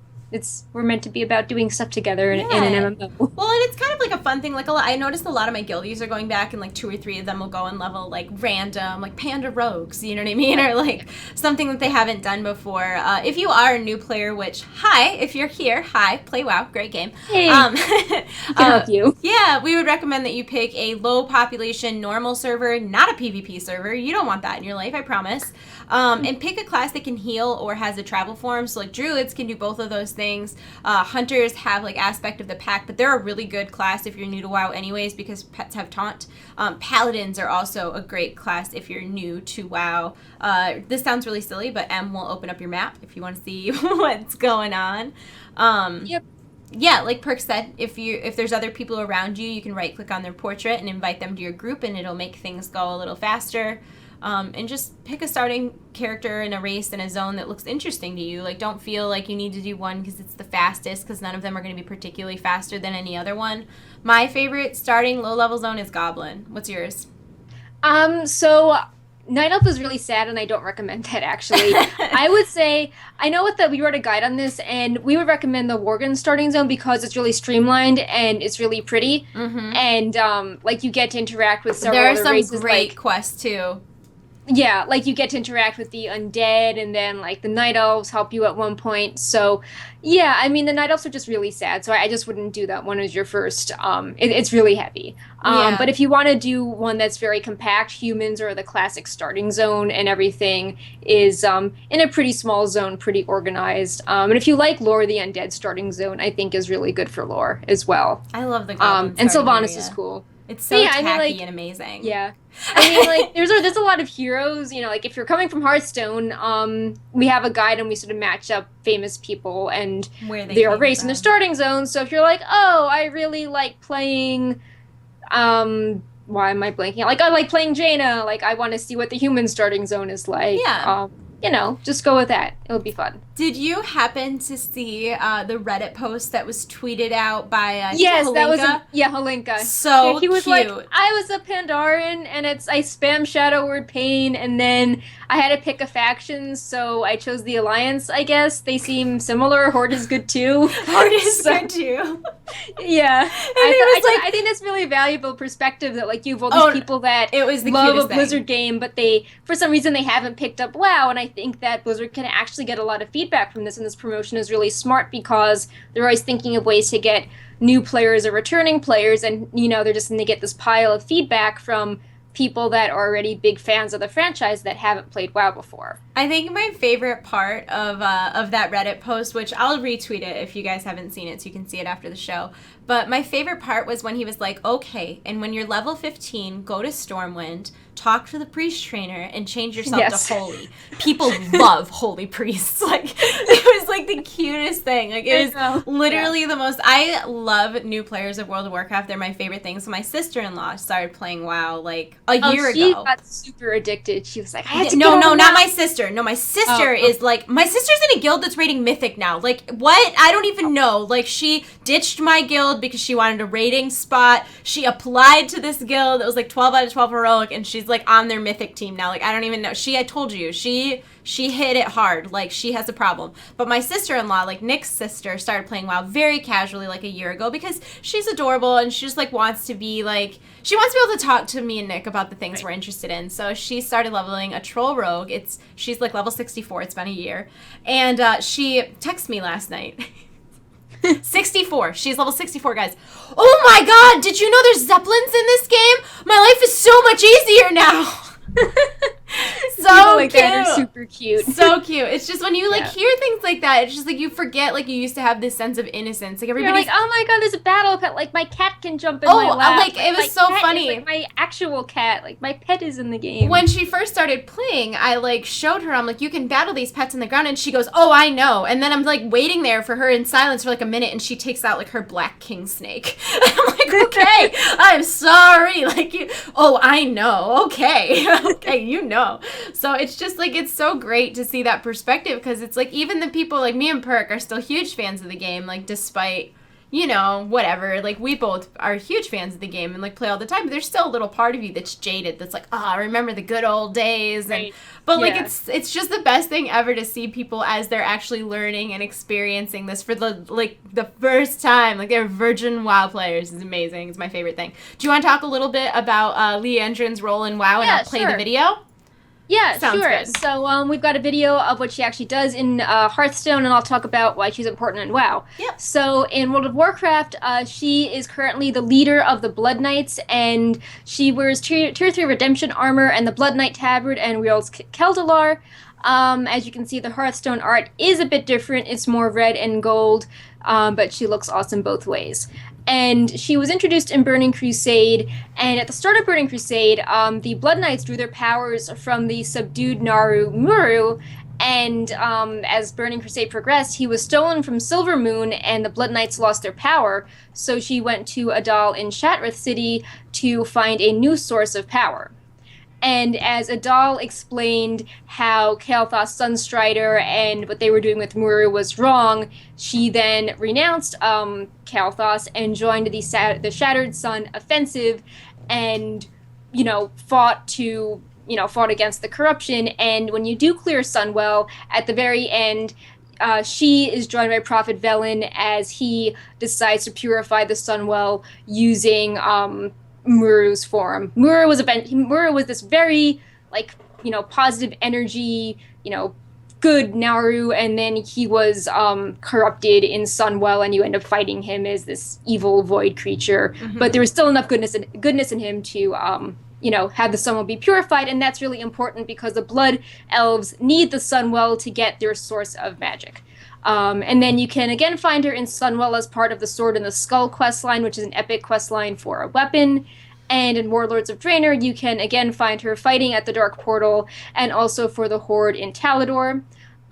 We're meant to be about doing stuff together in an MMO. Well, and it's kind of like a fun thing. Like, I noticed a lot of my guildies are going back, and like 2 or 3 of them will go and level like random, like Panda Rogues, you know what I mean? Or like something that they haven't done before. If you are a new player, which, hi, if you're here, hi, play WoW, great game. Hey, can help you. Yeah, we would recommend that you pick a low population normal server, not a PvP server. You don't want that in your life, I promise. And pick a class that can heal or has a travel form. So like druids can do both of those things. Hunters have like aspect of the pack, but they're a really good class if you're new to WoW anyways because pets have taunt. Paladins are also a great class if you're new to WoW. This sounds really silly, but M will open up your map if you want to see what's going on. Yeah, like Perk said, if there's other people around you, you can right click on their portrait and invite them to your group, and it'll make things go a little faster. And just pick a starting character in a race in a zone that looks interesting to you. Like, don't feel like you need to do one because it's the fastest, because none of them are going to be particularly faster than any other one. My favorite starting low-level zone is Goblin. What's yours? So Night Elf is really sad, and I don't recommend that, actually. I would say, I know we wrote a guide on this, and we would recommend the Worgen starting zone because it's really streamlined, and it's really pretty, and, you get to interact with several other races. There are some great quests, too. Yeah, like, you get to interact with the undead, and then, like, the Night Elves help you at one point. So, yeah, I mean, the Night Elves are just really sad, so I just wouldn't do that one as your first. It's really heavy. But if you want to do one that's very compact, humans or the classic starting zone and everything is in a pretty small zone, pretty organized. And if you like lore, the undead starting zone, I think, is really good for lore as well. I love the Goblin and Sylvanas area. Is cool. It's so tacky and amazing. Yeah. I mean, like, there's a lot of heroes, like, if you're coming from Hearthstone, we have a guide and we sort of match up famous people and they are raised in the starting zone. So if you're like, oh, I really like playing, why am I blanking? Like, I like playing Jaina. Like, I want to see what the human starting zone is like. Yeah. just go with that. It'll be fun. Did you happen to see the Reddit post that was tweeted out by yes, Holinka? That was Holinka. So yeah, he was cute. Like, I was a Pandaren, and I spam Shadow Word Pain, and then I had to pick a faction, so I chose the Alliance. I guess they seem similar. Horde is good too. Horde is good too. Yeah, I think that's really valuable perspective that like you have all these people that love a Blizzard game, but for some reason they haven't picked up WoW, and I think that Blizzard can actually get a lot of feedback from this, and this promotion is really smart because they're always thinking of ways to get new players or returning players, and they're just going to get this pile of feedback from people that are already big fans of the franchise that haven't played WoW before. I think my favorite part of that Reddit post, which I'll retweet it if you guys haven't seen it so you can see it after the show, but my favorite part was when he was like, okay, and when you're level 15, go to Stormwind, talk to the priest trainer, and change yourself to holy. People love holy priests. Like, it was like the cutest thing. Like, it was literally the most. I love new players of World of Warcraft. They're my favorite thing. So my sister-in-law started playing WoW like a year ago. She got super addicted. She was like, I had to No, not my sister. No, my sister is like, my sister's in a guild that's rating Mythic now. Like, what? I don't even know. Like, she ditched my guild because she wanted a rating spot. She applied to this guild. It was like 12 out of 12 heroic, and she's like on their Mythic team now. Like, I don't even know. I told you, she hit it hard. Like, she has a problem. But my sister-in-law, like Nick's sister, started playing WoW very casually like a year ago because she's adorable and she just like wants to be like, she wants to be able to talk to me and Nick about the things we're interested in. So she started leveling a troll rogue. She's like level 64. It's been a year. And she texted me last night. 64. She's level 64, guys. Oh my god, did you know there's Zeppelins in this game? My life is so much easier now. So people like cute. That are super cute. So cute. It's just when you like hear things like that, it's just like you forget like you used to have this sense of innocence. Like everybody's like, oh my god, there's a battle pet. Like my cat can jump in my lap. Like it was so funny. Is, like, my actual cat. Like my pet is in the game. When she first started playing, I like showed her. I'm like, you can battle these pets on the ground, and she goes, "Oh, I know." And then I'm like waiting there for her in silence for like a minute, and she takes out like her black king snake. I'm like, okay, I'm sorry. Like you. Oh, I know. Okay, okay, you know. So it's just like it's so great to see that perspective because it's like even the people like me and Perk are still huge fans of the game, like despite whatever, like we both are huge fans of the game and like play all the time, but there's still a little part of you that's jaded, that's like, I remember the good old days. Right. But like it's just the best thing ever to see people as they're actually learning and experiencing this for the first time, like they're virgin WoW players. It's amazing. It's my favorite thing. Do you want to talk a little bit about Liadrin's role in WoW and I'll play the video? Yeah, Sounds sure. Good. So we've got a video of what she actually does in Hearthstone, and I'll talk about why she's important in WoW. Yep. So in World of Warcraft, she is currently the leader of the Blood Knights, and she wears tier 3 Redemption armor and the Blood Knight tabard and wields Keldalar. As you can see, the Hearthstone art is a bit different. It's more red and gold, but she looks awesome both ways. And she was introduced in Burning Crusade, and at the start of Burning Crusade, the Blood Knights drew their powers from the subdued Naru Muru, and as Burning Crusade progressed, he was stolen from Silver Moon, and the Blood Knights lost their power, so she went to Adal in Shatrith City to find a new source of power. And as Adal explained how Kael'thas Sunstrider and what they were doing with Muru was wrong, she then renounced Kael'thas and joined the Shattered Sun offensive and, fought against the corruption. And when you do clear Sunwell, at the very end, she is joined by Prophet Velen as he decides to purify the Sunwell using Muru's form. Muru was this very positive energy, good Naru, and then he was corrupted in Sunwell, and you end up fighting him as this evil void creature. Mm-hmm. But there was still enough goodness in him to have the Sunwell be purified, and that's really important because the Blood Elves need the Sunwell to get their source of magic. And then you can again find her in Sunwell as part of the Sword and the Skull questline, which is an epic questline for a weapon. And in Warlords of Draenor, you can again find her fighting at the Dark Portal and also for the Horde in Talador.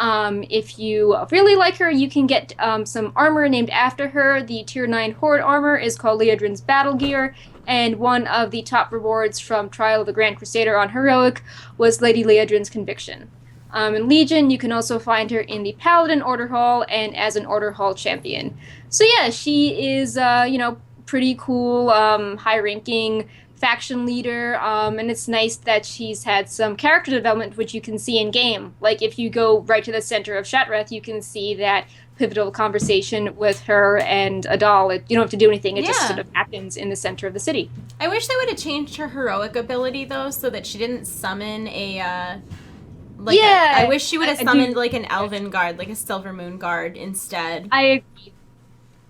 If you really like her, you can get some armor named after her. The Tier 9 Horde armor is called Liadrin's Battle Gear, and one of the top rewards from Trial of the Grand Crusader on Heroic was Lady Liadrin's Conviction. In Legion, you can also find her in the Paladin Order Hall and as an Order Hall champion. So yeah, she is, pretty cool, high-ranking faction leader, and it's nice that she's had some character development, which you can see in game. Like if you go right to the center of Shattrath, you can see that pivotal conversation with her and Adal. You don't have to do anything; it just sort of happens in the center of the city. I wish they would have changed her heroic ability though, so that she didn't summon a. I wish she would have summoned like an Elven guard, like a Silver Moon guard instead. I agree.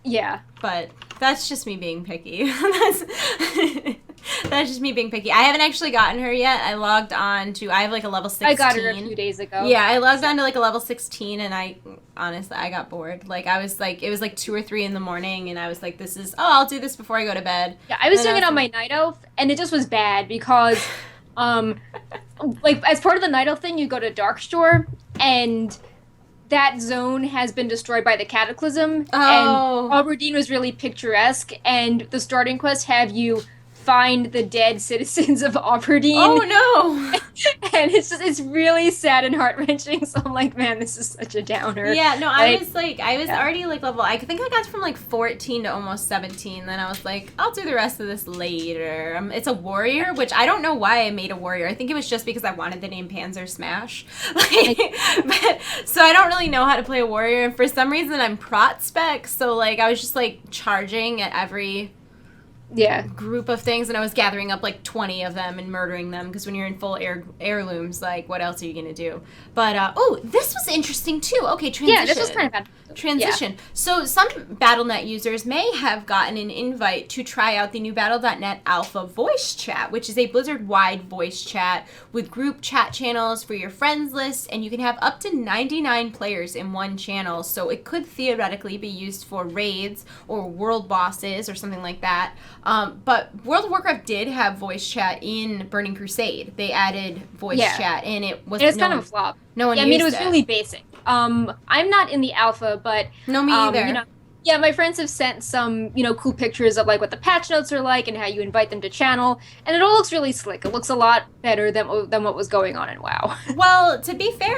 Yeah, but that's just me being picky. That's just me being picky. I haven't actually gotten her yet. I logged on to, I have like a level 16. I got her a few days ago. Yeah, I logged on to like a level 16 and I got bored. Like I was like, it was like 2 or 3 in the morning and I was like, I'll do this before I go to bed. Yeah, I was doing it on my Night Elf and it just was bad because, like as part of the Night Elf thing, you go to Darkshore and that zone has been destroyed by the Cataclysm. Oh. And Aberdeen was really picturesque and the starting quest have you find the dead citizens of Aberdeen. Oh no! And it's really sad and heart-wrenching. So I'm like, man, this is such a downer. Yeah, no, I was already like level. I think I got from like 14 to almost 17. Then I was like, I'll do the rest of this later. It's a warrior, which I don't know why I made a warrior. I think it was just because I wanted the name Panzer Smash. So I don't really know how to play a warrior. And for some reason, I'm prot spec. So like I was just like charging at every group of things, and I was gathering up like 20 of them and murdering them because when you're in full heirlooms, like what else are you gonna do? But this was interesting too. Okay, transition. Yeah, this was kind of bad. Transition. Yeah. So some Battle.net users may have gotten an invite to try out the new Battle.net Alpha voice chat, which is a Blizzard-wide voice chat with group chat channels for your friends list, and you can have up to 99 players in one channel. So it could theoretically be used for raids or world bosses or something like that. But World of Warcraft did have voice chat in Burning Crusade. They added voice chat, and it was kind of a flop. No one. Yeah, I mean, it was really basic. I'm not in the alpha, but no, me either. My friends have sent some, cool pictures of like what the patch notes are like and how you invite them to channel, and it all looks really slick. It looks a lot better than what was going on in WoW. Well, to be fair,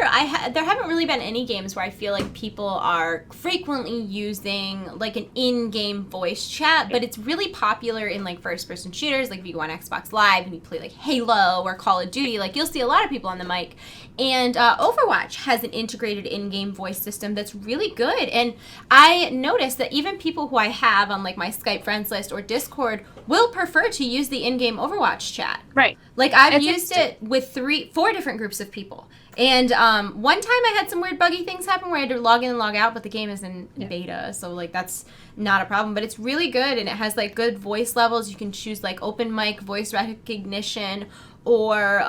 there haven't really been any games where I feel like people are frequently using like an in-game voice chat, but it's really popular in like first-person shooters. Like if you go on Xbox Live and you play like Halo or Call of Duty, like you'll see a lot of people on the mic. And Overwatch has an integrated in-game voice system that's really good. And I noticed that even people who I have on like my Skype friends list or Discord will prefer to use the in-game Overwatch chat. Right. Like I've used it with 4 different groups of people. And one time I had some weird buggy things happen where I had to log in and log out, but the game is in beta, so like that's not a problem. But it's really good, and it has like good voice levels. You can choose like open mic voice recognition or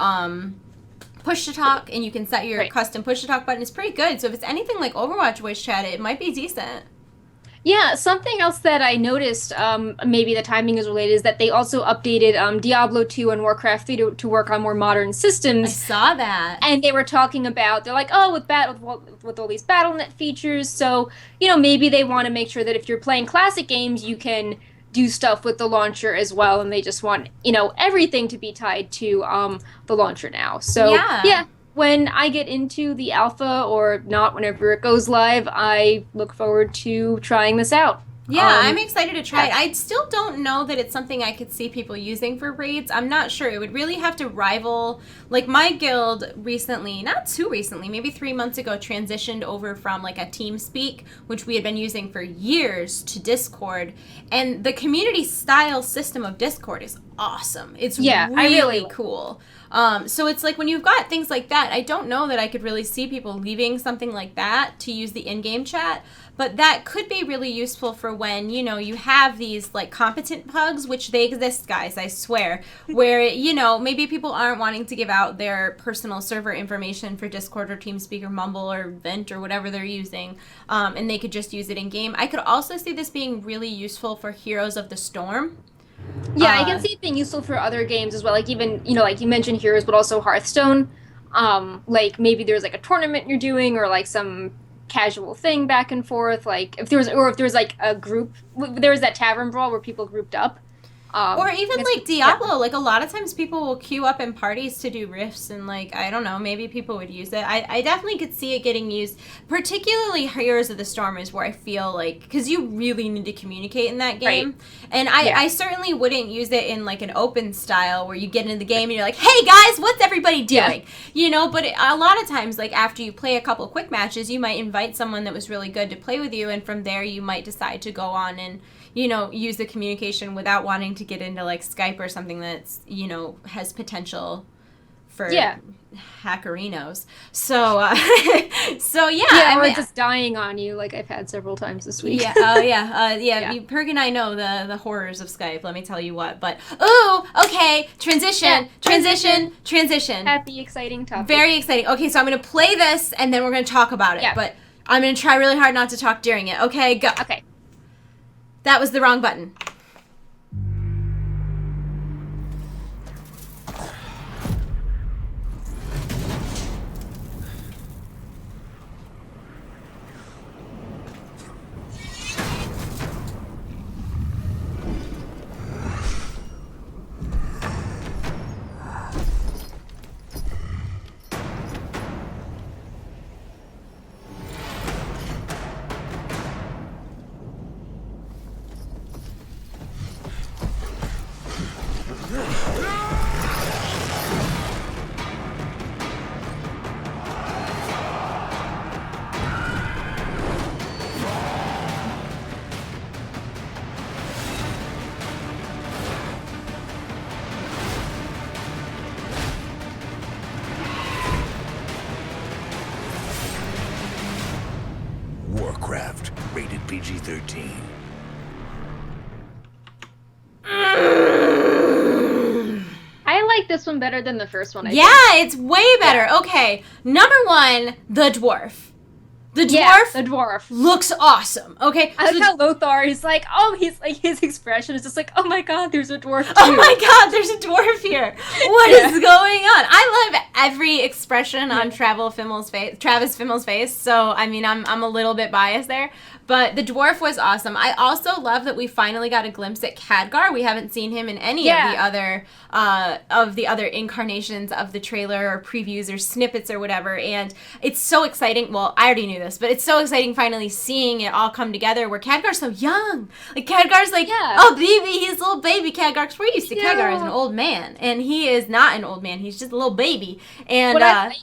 push to talk, and you can set your custom push to talk button. It's pretty good. So if it's anything like Overwatch voice chat, it might be decent. Yeah, something else that I noticed, maybe the timing is related, is that they also updated Diablo 2 and Warcraft 3 to work on more modern systems. I saw that. And they were talking about, they're like, oh, with all these Battle.net features, so, maybe they want to make sure that if you're playing classic games, you can do stuff with the launcher as well, and they just want, everything to be tied to the launcher now. So, yeah. When I get into the alpha, or not, whenever it goes live, I look forward to trying this out. Yeah, I'm excited to try it. I still don't know that it's something I could see people using for raids. I'm not sure. It would really have to rival, like my guild recently, not too recently, maybe 3 months ago, transitioned over from like a TeamSpeak, which we had been using for years, to Discord. And the community style system of Discord is awesome. It's really cool. So it's like when you've got things like that, I don't know that I could really see people leaving something like that to use the in-game chat, but that could be really useful for when, you have these like competent pugs, which they exist, guys, I swear, where, maybe people aren't wanting to give out their personal server information for Discord or TeamSpeak or Mumble or Vent or whatever they're using, and they could just use it in-game. I could also see this being really useful for Heroes of the Storm. Yeah, I can see it being useful for other games as well. Like even, like you mentioned Heroes, but also Hearthstone. Like maybe there's like a tournament you're doing, or like some casual thing back and forth. Like if there was like a group, there was that tavern brawl where people grouped up. Or even like Diablo, like a lot of times people will queue up in parties to do rifts, and like, I don't know, maybe people would use it. I definitely could see it getting used, particularly Heroes of the Storm is where I feel like, because you really need to communicate in that game. Right. And I certainly wouldn't use it in like an open style where you get into the game and you're like, hey guys, what's everybody doing? You know, but a lot of times, like after you play a couple quick matches, you might invite someone that was really good to play with you, and from there you might decide to go on and, you know, use the communication without wanting to get into like Skype or something that's, you know, has potential for hackerinos. So, so yeah. Or just dying on you, like I've had several times this week. Yeah. Oh yeah. Perg and I know the horrors of Skype. Let me tell you what. But okay. Transition. Happy, exciting topic. Very exciting. Okay, so I'm gonna play this and then we're gonna talk about it. Yeah. But I'm gonna try really hard not to talk during it. Okay, go. Okay. That was the wrong button. Warcraft, rated PG-13. I like this one better than the first one, I think. It's way better. Yeah. Okay, number one, the dwarf. The dwarf looks awesome. Okay, I like how Lothar is like, his expression is just like, oh my god, there's a dwarf too. Oh my god, there's a dwarf here. What is going on? I love every expression on Travis Fimmel's face. So I mean, I'm a little bit biased there, but the dwarf was awesome. I also love that we finally got a glimpse at Khadgar. We haven't seen him in any of the other incarnations of the trailer or previews or snippets or whatever, and it's so exciting. Well, I already knew this, but it's so exciting finally seeing it all come together where Khadgar's so young. Like, Khadgar's like, oh, baby, he's a little baby Khadgar. Because we're used to Khadgar as an old man, and he is not an old man. He's just a little baby. And what I like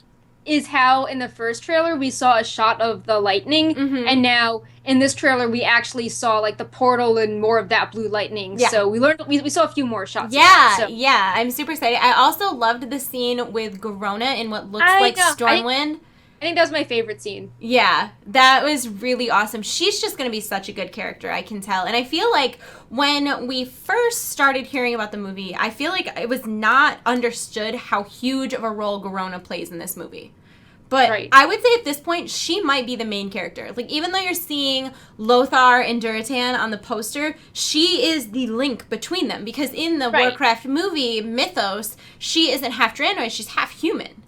is how in the first trailer we saw a shot of the lightning, and now in this trailer we actually saw like the portal and more of that blue lightning. Yeah. So we saw a few more shots. Yeah, I'm super excited. I also loved the scene with Garona in what looks like Stormwind. I think that was my favorite scene. Yeah, that was really awesome. She's just going to be such a good character, I can tell. And I feel like when we first started hearing about the movie, I feel like it was not understood how huge of a role Garona plays in this movie. But I would say at this point, she might be the main character. Like, even though you're seeing Lothar and Durotan on the poster, she is the link between them. Because in the Warcraft movie, Mythos, she isn't half Draenei, she's half human.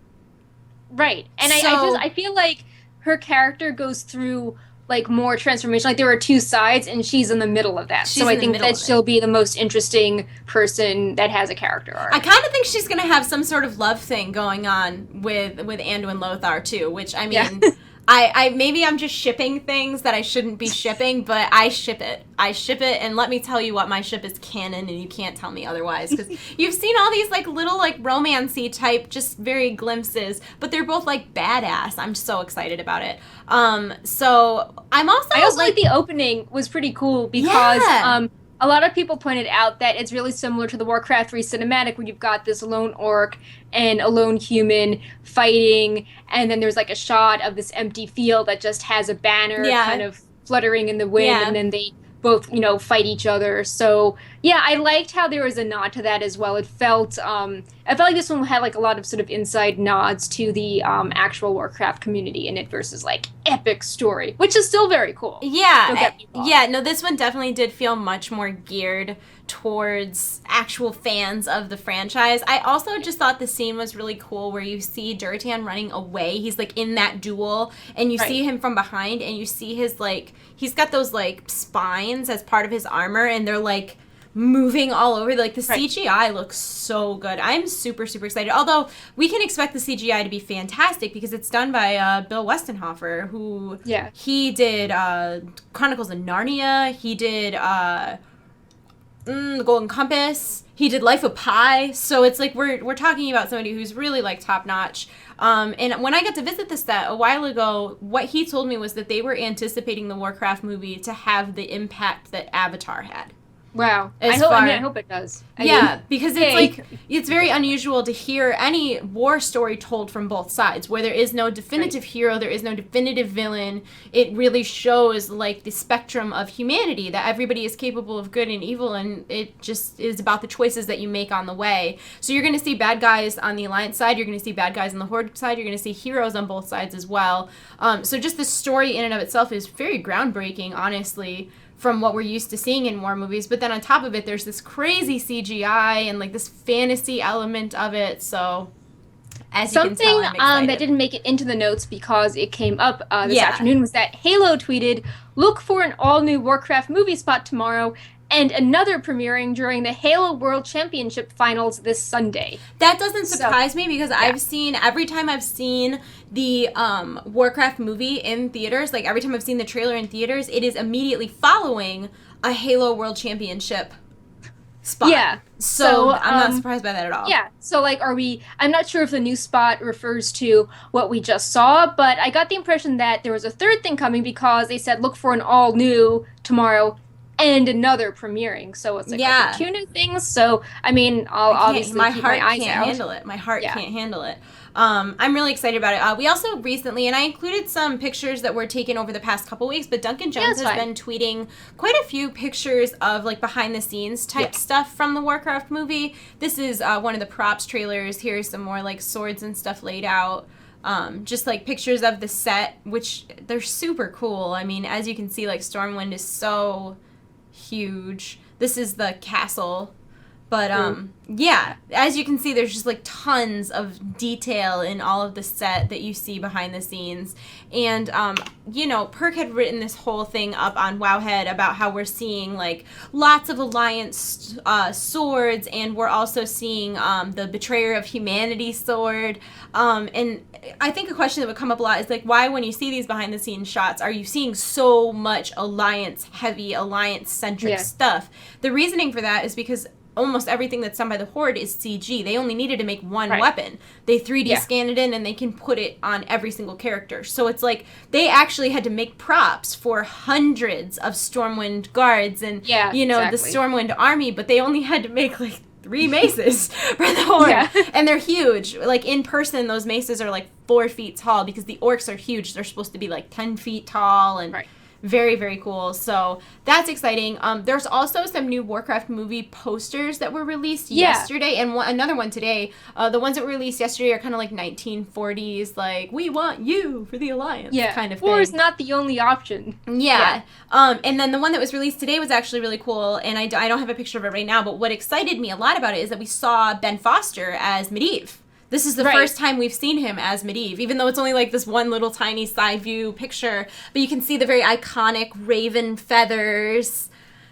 Right. And I feel like her character goes through like more transformation. Like there are two sides and she's in the middle of that. So I think that she'll be the most interesting person that has a character arc. I kind of think she's going to have some sort of love thing going on with Anduin Lothar too, which I mean, I maybe I'm just shipping things that I shouldn't be shipping, but I ship it. And let me tell you what, my ship is canon, and you can't tell me otherwise, because you've seen all these like little like romancy type, just very glimpses, but they're both like badass. I'm so excited about it. So I also like the opening was pretty cool because a lot of people pointed out that it's really similar to the Warcraft 3 cinematic where you've got this lone orc and a lone human fighting, and then there's like a shot of this empty field that just has a banner kind of fluttering in the wind, and then they both, fight each other. So, yeah, I liked how there was a nod to that as well. It felt, I felt like this one had like a lot of sort of inside nods to the actual Warcraft community in it versus like epic story, which is still very cool. No, this one definitely did feel much more geared towards actual fans of the franchise. I also just thought the scene was really cool where you see Durotan running away. He's like in that duel, and you see him from behind, and you see his like, he's got those like spines as part of his armor, and they're like moving all over. Like, the CGI looks so good. I'm super, super excited. Although, we can expect the CGI to be fantastic because it's done by Bill Westenhofer, who... Yeah. He did Chronicles of Narnia. He did The Golden Compass. He did Life of Pi. So it's like we're talking about somebody who's really, like, top-notch. And when I got to visit the set a while ago, what he told me was that they were anticipating the Warcraft movie to have the impact that Avatar had. Wow. I hope it does. Because it's like, it's very unusual to hear any war story told from both sides, where there is no definitive hero, there is no definitive villain. It really shows, like, the spectrum of humanity, that everybody is capable of good and evil, and it just is about the choices that you make on the way. So you're going to see bad guys on the Alliance side, you're going to see bad guys on the Horde side, you're going to see heroes on both sides as well. So just the story in and of itself is very groundbreaking, honestly, from what we're used to seeing in war movies. But then on top of it, there's this crazy CGI and, like, this fantasy element of it. So, as you can tell, I'm excited. That didn't make it into the notes because it came up this afternoon was that Halo tweeted, "Look for an all-new Warcraft movie spot tomorrow and another premiering during the Halo World Championship Finals this Sunday." That doesn't surprise me because I've seen, every time I've seen the Warcraft movie in theaters, like every time I've seen the trailer in theaters, it is immediately following a Halo World Championship spot. Yeah. So I'm not surprised by that at all. Yeah. So, like, I'm not sure if the new spot refers to what we just saw, but I got the impression that there was a third thing coming because they said look for an all new tomorrow and another premiering. So it's like two new things. So, I mean, I'll obviously keep my eyes out. Handle it. My heart can't handle it. I'm really excited about it. We also recently, and I included some pictures that were taken over the past couple weeks, but Duncan Jones has been tweeting quite a few pictures of, like, behind-the-scenes type stuff from the Warcraft movie. This is one of the props trailers. Here's some more, like, swords and stuff laid out. Just, like, pictures of the set, which they're super cool. I mean, as you can see, like, Stormwind is so huge. This is the castle. But, as you can see, there's just, like, tons of detail in all of the set that you see behind the scenes. And, Perk had written this whole thing up on Wowhead about how we're seeing, like, lots of Alliance swords, and we're also seeing the Betrayer of Humanity sword. And I think a question that would come up a lot is, like, why, when you see these behind-the-scenes shots, are you seeing so much Alliance-heavy, Alliance-centric stuff? The reasoning for that is because almost everything that's done by the Horde is CG. They only needed to make one weapon. They 3D scan it in, and they can put it on every single character. So it's like they actually had to make props for hundreds of Stormwind guards and, the Stormwind army, but they only had to make, like, 3 maces for the Horde. Yeah. And they're huge. Like, in person, those maces are, like, 4 feet tall because the orcs are huge. They're supposed to be, like, 10 feet tall and... Very, very cool. So that's exciting. There's also some new Warcraft movie posters that were released yesterday, and another one today. The ones that were released yesterday are kind of like 1940s, like, we want you for the Alliance kind of thing. War is not the only option. Yeah. And then the one that was released today was actually really cool, and I don't have a picture of it right now, but what excited me a lot about it is that we saw Ben Foster as Medivh. This is the first time we've seen him as Medivh, even though it's only, like, this one little tiny side view picture. But you can see the very iconic raven feathers.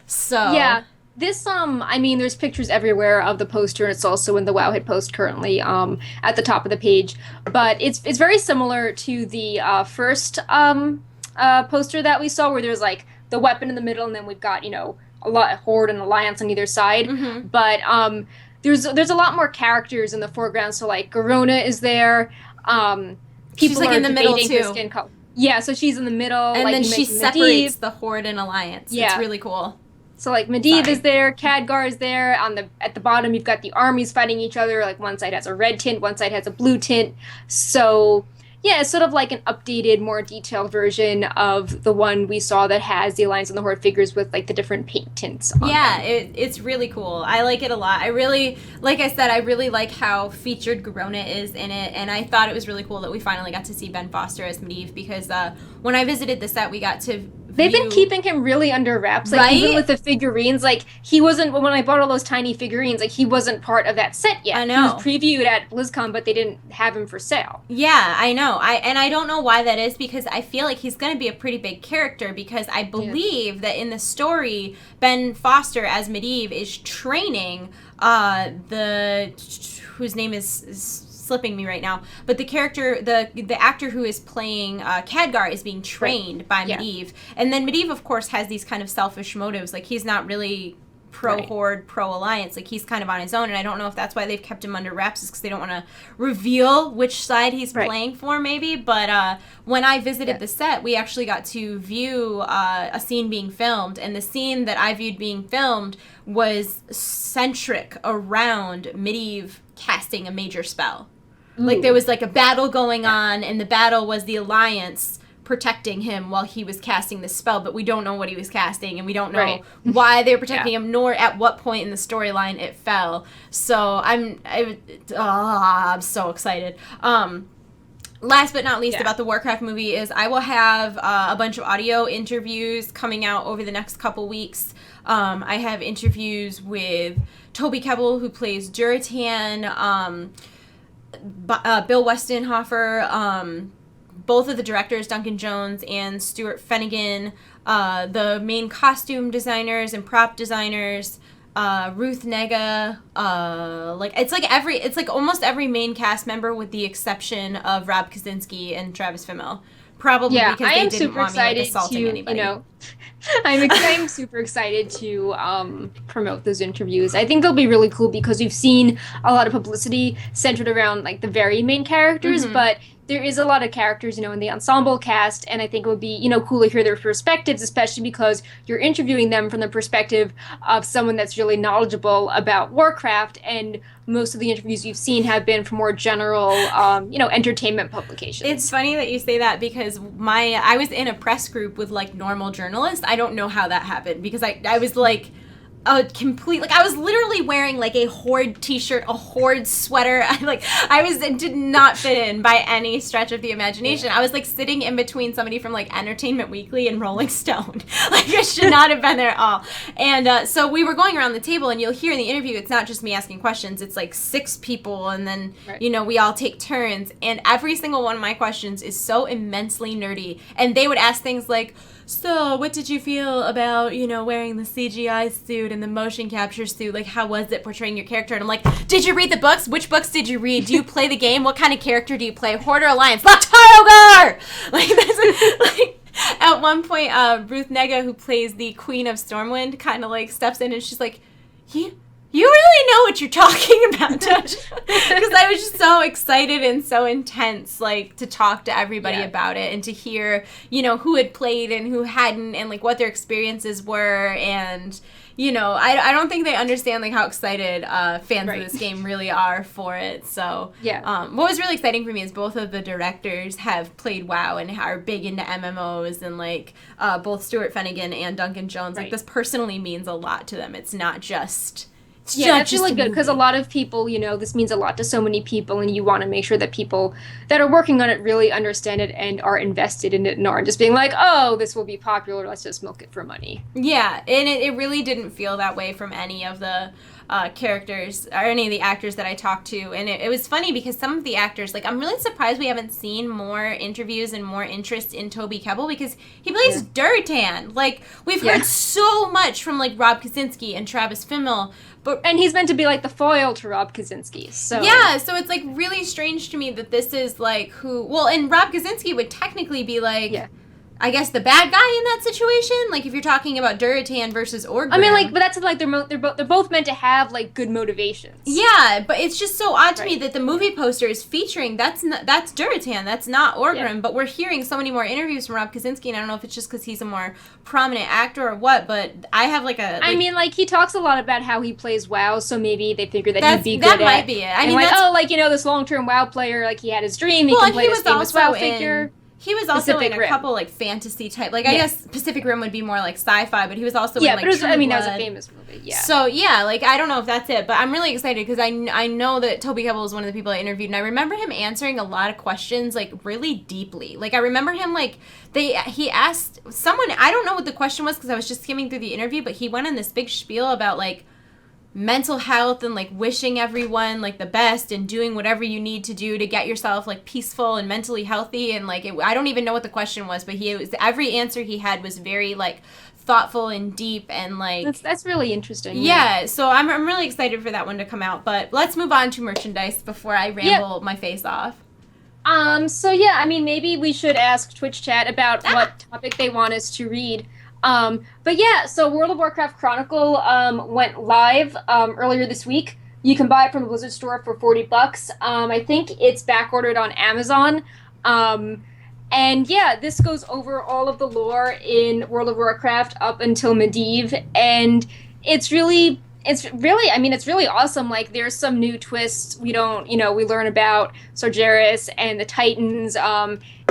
So... Yeah. This, there's pictures everywhere of the poster, and it's also in the Wowhead post currently at the top of the page. But it's very similar to the first poster that we saw, where there's, like, the weapon in the middle, and then we've got, a lot of Horde and Alliance on either side. Mm-hmm. But, There's a lot more characters in the foreground, so, like, Garona is there. She's, like, in the middle, too. Skin color. Yeah, so she's in the middle. And then she separates the Horde and Alliance. Yeah. It's really cool. So, like, Medivh is there, Khadgar is there. At the bottom, you've got the armies fighting each other. Like, one side has a red tint, one side has a blue tint. So... yeah, it's sort of like an updated, more detailed version of the one we saw that has the Alliance and the Horde figures with, like, the different paint tints on them. It's really cool. I like it a lot. I really like how featured Garona is in it, and I thought it was really cool that we finally got to see Ben Foster as Medivh, because when I visited the set, we got to They've been keeping him really under wraps, like, even with the figurines. Like, he wasn't, when I bought all those tiny figurines, like, he wasn't part of that set yet. I know. He was previewed at BlizzCon, but they didn't have him for sale. Yeah, I know. I don't know why that is, because I feel like he's going to be a pretty big character, because I believe that in the story, Ben Foster as Medivh is training whose name is slipping me right now, but the character, the actor who is playing Khadgar is being trained by Medivh, and then Medivh, of course, has these kind of selfish motives. Like, he's not really pro-Horde, pro-Alliance. Like, he's kind of on his own, and I don't know if that's why they've kept him under wraps, is because they don't want to reveal which side he's playing for, maybe. But when I visited the set, we actually got to view a scene being filmed, and the scene that I viewed being filmed was centric around Medivh casting a major spell. Like, there was, like, a battle going on, and the battle was the Alliance protecting him while he was casting this spell, but we don't know what he was casting, and we don't know why they were protecting him, nor at what point in the storyline it fell. So I'm so excited. Last but not least about the Warcraft movie is I will have a bunch of audio interviews coming out over the next couple weeks. I have interviews with Toby Kebbell, who plays Duratan, Bill Westenhofer, both of the directors, Duncan Jones and Stuart Finnegan, the main costume designers and prop designers, Ruth Nega, it's like almost every main cast member with the exception of Rob Kaczynski and Travis Fimmel. Probably because they didn't want me like assaulting anybody. I'm super excited to promote those interviews. I think they'll be really cool because we've seen a lot of publicity centered around like the very main characters, but there is a lot of characters, in the ensemble cast, and I think it would be, cool to hear their perspectives, especially because you're interviewing them from the perspective of someone that's really knowledgeable about Warcraft, and most of the interviews you've seen have been from more general, entertainment publications. It's funny that you say that because I was in a press group with, like, normal journalists. I don't know how that happened because I was, like, I was literally wearing like a Horde t-shirt, a Horde sweater. It did not fit in by any stretch of the imagination. I was like sitting in between somebody from like Entertainment Weekly and Rolling Stone. Like, I should not have been there at all. And so we were going around the table, and you'll hear in the interview, it's not just me asking questions. It's like 6 people, and then, we all take turns. And every single one of my questions is so immensely nerdy. And they would ask things like, so what did you feel about, wearing the CGI suit and the motion capture suit? Like, how was it portraying your character? And I'm like, did you read the books? Which books did you read? Do you play the game? What kind of character do you play? Horde or Alliance? Laktarogar! At one point, Ruth Nega, who plays the Queen of Stormwind, kind of like steps in and she's like, you really know what you're talking about, don't you? Because I was just so excited and so intense, like, to talk to everybody about it and to hear, who had played and who hadn't and, like, what their experiences were. And, I don't think they understand, like, how excited fans of this game really are for it. So, what was really exciting for me is both of the directors have played WoW and are big into MMOs, and, like, both Stuart Finnegan and Duncan Jones. Like, this personally means a lot to them. It's not just... that's really good because a lot of people, this means a lot to so many people, and you want to make sure that people that are working on it really understand it and are invested in it and aren't just being like, oh, this will be popular, let's just milk it for money. Yeah, and it really didn't feel that way from any of the characters or any of the actors that I talked to. And it was funny because some of the actors, like, I'm really surprised we haven't seen more interviews and more interest in Toby Kebbell because he plays Duratan. Like, we've heard so much from, like, Rob Kaczynski and Travis Fimmel. And he's meant to be, like, the foil to Rob Kaczynski, so... Yeah, so it's, like, really strange to me that this is, like, and Rob Kaczynski would technically be, like... I guess the bad guy in that situation, like if you're talking about Duratan versus Orgrim. I mean, like, but that's like they're both meant to have like good motivations. Yeah, but it's just so odd to me that the movie poster is featuring that's Duratan, that's not Orgrim. But we're hearing so many more interviews from Rob Kaczynski, and I don't know if it's just because he's a more prominent actor or what. But I have I mean, like he talks a lot about how he plays WoW, so maybe they figure that he'd be good at. That might be it. I mean, like, this long-term WoW player, like he had his dream, he can play this famous WoW figure. He was also Pacific in a Rim. couple like fantasy type, like I guess Pacific Rim would be more like sci-fi, but he was also in like but True that was Blood. a famous movie. Yeah. So yeah, like I don't know if that's it, but I'm really excited because I know that Toby Kebbell was one of the people I interviewed, and I remember him answering a lot of questions like really deeply. Like I remember him like he asked someone, I don't know what the question was because I was just skimming through the interview, but he went on this big spiel about like mental health and like wishing everyone like the best and doing whatever you need to do to get yourself like peaceful and mentally healthy, and like I don't even know what the question was, but every answer he had was very like thoughtful and deep, and like that's really interesting. Yeah, so I'm really excited for that one to come out, but let's move on to merchandise before I ramble my face off. So yeah, I mean, maybe we should ask Twitch chat about what topic they want us to read. But yeah, so World of Warcraft Chronicle went live earlier this week. You can buy it from the Blizzard store for $40. I think it's back ordered on Amazon. And yeah, this goes over all of the lore in World of Warcraft up until Medivh, and it's really awesome. Like, there's some new twists. We learn about Sargeras and the Titans.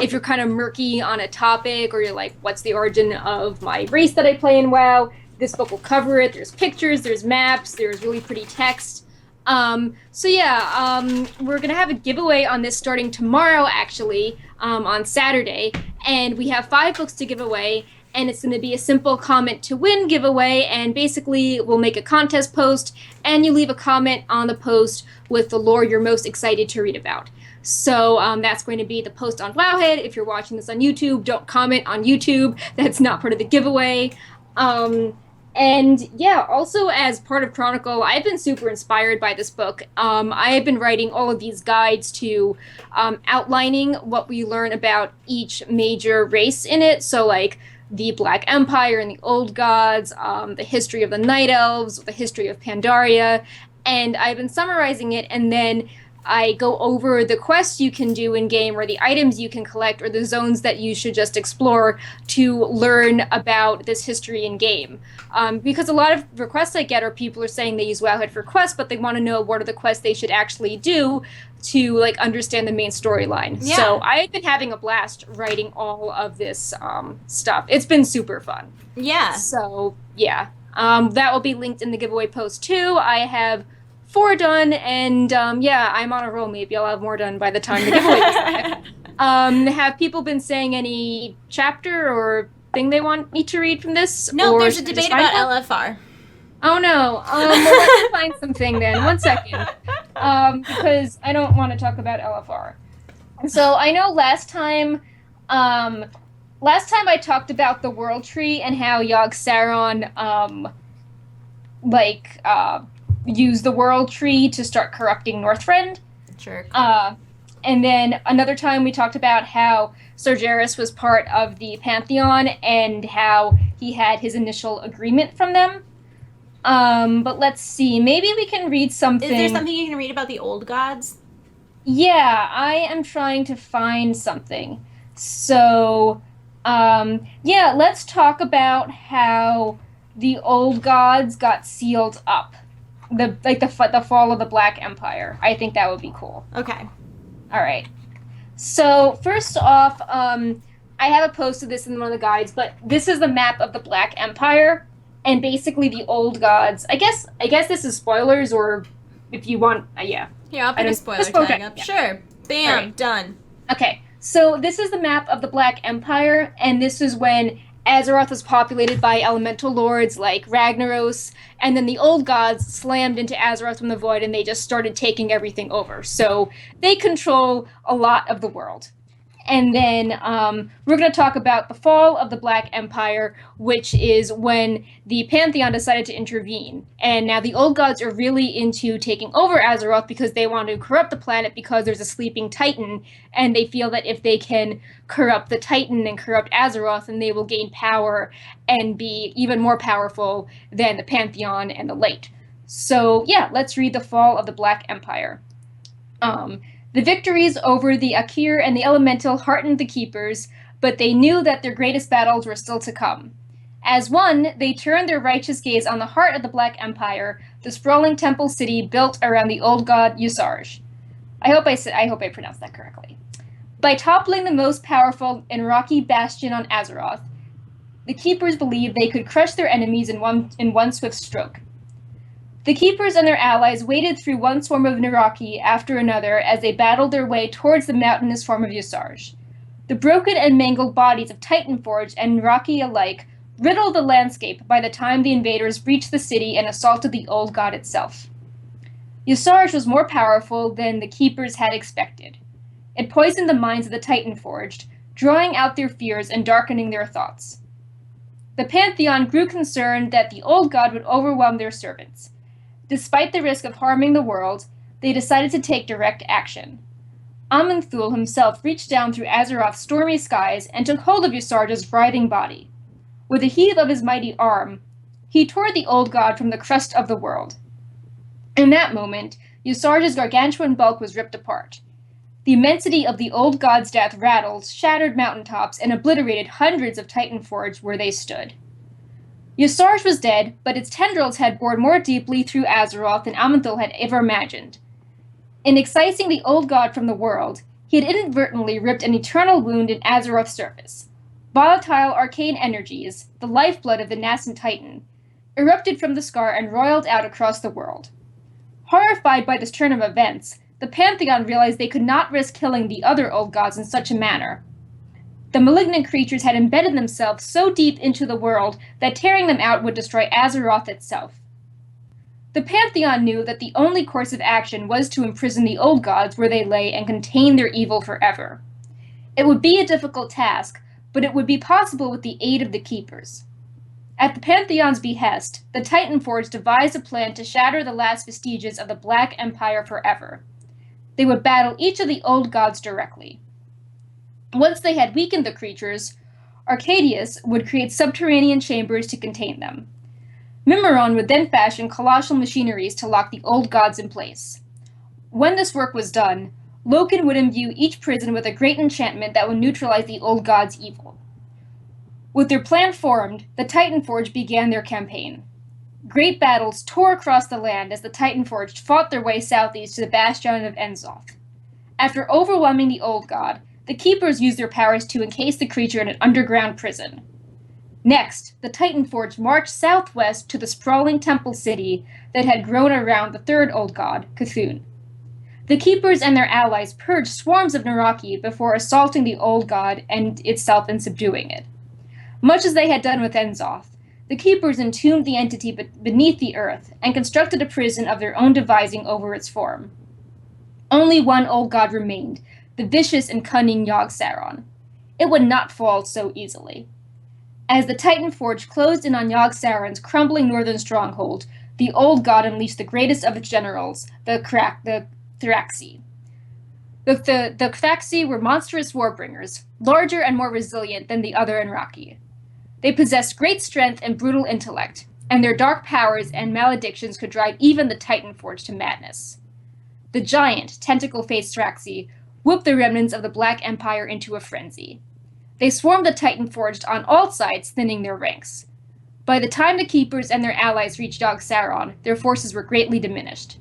If you're kind of murky on a topic, or you're like, what's the origin of my race that I play in WoW? This book will cover it. There's pictures, there's maps, there's really pretty text. So yeah, we're gonna have a giveaway on this starting tomorrow, actually, on Saturday, and we have 5 books to give away. And it's going to be a simple comment to win giveaway, and basically we'll make a contest post, and you leave a comment on the post with the lore you're most excited to read about. So that's going to be the post on Wowhead. If you're watching this on YouTube, don't comment on YouTube. That's not part of the giveaway. And yeah, also as part of Chronicle, I've been super inspired by this book. I have been writing all of these guides to outlining what we learn about each major race in it. So like the Black Empire and the Old Gods, the history of the Night Elves, the history of Pandaria, and I've been summarizing it, and then I go over the quests you can do in-game, or the items you can collect, or the zones that you should just explore to learn about this history in-game. Because a lot of requests I get are people are saying they use Wowhead for quests, but they want to know what are the quests they should actually do to like understand the main storyline. Yeah. So I've been having a blast writing all of this stuff. It's been super fun. Yeah. So yeah, that will be linked in the giveaway post too. I have 4 done, and yeah, I'm on a roll. Maybe I'll have more done by the time the giveaway is live. Have people been saying any chapter or thing they want me to read from this? No, there's a debate about LFR. Oh no. Well, let's find something then. 1 second. Because I don't want to talk about LFR. So I know last time I talked about the World Tree and how Yogg-Saron used the World Tree to start corrupting Northrend. Sure. And then another time we talked about how Sargeras was part of the Pantheon and how he had his initial agreement from them. But let's see. Maybe we can read something. Is there something you can read about the Old Gods? Yeah, I am trying to find something. So, yeah, let's talk about how the Old Gods got sealed up. The fall of the Black Empire. I think that would be cool. Okay. All right. So first off, I have a post of this in one of the guides, but this is the map of the Black Empire, and basically the Old Gods. I guess this is spoilers, or if you want, yeah. Here, I'll put a spoiler tag up. Yeah. Sure. Bam. Right. Done. Okay. So this is the map of the Black Empire, and this is when Azeroth was populated by elemental lords like Ragnaros, and then the Old Gods slammed into Azeroth from the Void, and they just started taking everything over. So they control a lot of the world. And then we're going to talk about the fall of the Black Empire, which is when the Pantheon decided to intervene. And now the Old Gods are really into taking over Azeroth because they want to corrupt the planet because there's a sleeping Titan, and they feel that if they can corrupt the Titan and corrupt Azeroth, then they will gain power and be even more powerful than the Pantheon and the Light. So yeah, let's read the fall of the Black Empire. The victories over the Akir and the Elemental heartened the Keepers, but they knew that their greatest battles were still to come. As one, they turned their righteous gaze on the heart of the Black Empire, the sprawling temple city built around the old god Usarge. I hope I pronounced that correctly. By toppling the most powerful and rocky bastion on Azeroth, the Keepers believed they could crush their enemies in one swift stroke. The Keepers and their allies waded through one swarm of Niraki after another as they battled their way towards the mountainous form of Yasarj. The broken and mangled bodies of Titanforge and Niraki alike riddled the landscape by the time the invaders breached the city and assaulted the old god itself. Yasarj was more powerful than the Keepers had expected. It poisoned the minds of the Titanforged, drawing out their fears and darkening their thoughts. The Pantheon grew concerned that the old god would overwhelm their servants. Despite the risk of harming the world, they decided to take direct action. Aman'Thul himself reached down through Azeroth's stormy skies and took hold of Yasarj's writhing body. With a heave of his mighty arm, he tore the old god from the crust of the world. In that moment, Yasarj's gargantuan bulk was ripped apart. The immensity of the old god's death rattled, shattered mountaintops, and obliterated hundreds of Titanforge where they stood. Yasarj was dead, but its tendrils had bored more deeply through Azeroth than Aman'Thul had ever imagined. In excising the old god from the world, he had inadvertently ripped an eternal wound in Azeroth's surface. Volatile arcane energies, the lifeblood of the nascent Titan, erupted from the scar and roiled out across the world. Horrified by this turn of events, the Pantheon realized they could not risk killing the other old gods in such a manner. The malignant creatures had embedded themselves so deep into the world that tearing them out would destroy Azeroth itself. The Pantheon knew that the only course of action was to imprison the old gods where they lay and contain their evil forever. It would be a difficult task, but it would be possible with the aid of the Keepers. At the Pantheon's behest, the Titanforge devised a plan to shatter the last vestiges of the Black Empire forever. They would battle each of the old gods directly. Once they had weakened the creatures, Arcadius would create subterranean chambers to contain them. Mimiron would then fashion colossal machineries to lock the old gods in place. When this work was done, Loken would imbue each prison with a great enchantment that would neutralize the old gods' evil. With their plan formed, the Titanforge began their campaign. Great battles tore across the land as the Titanforged fought their way southeast to the bastion of Enzoth. After overwhelming the old god, the Keepers used their powers to encase the creature in an underground prison. Next, the Titanforge marched southwest to the sprawling temple city that had grown around the third old god, Cthulhu. The Keepers and their allies purged swarms of Niraki before assaulting the old god and itself and subduing it. Much as they had done with Enzoth, the Keepers entombed the entity beneath the earth and constructed a prison of their own devising over its form. Only one old god remained, the vicious and cunning Yogg-Saron. It would not fall so easily. As the Titanforge closed in on Yogg-Saron's crumbling northern stronghold, the old god unleashed the greatest of its generals, the Thraxi. The Thraxi were monstrous warbringers, larger and more resilient than the other Niraki. They possessed great strength and brutal intellect, and their dark powers and maledictions could drive even the Titanforge to madness. The giant, tentacle-faced Thraxi whooped the remnants of the Black Empire into a frenzy. They swarmed the Titanforged on all sides, thinning their ranks. By the time the Keepers and their allies reached Yogg-Saron, their forces were greatly diminished.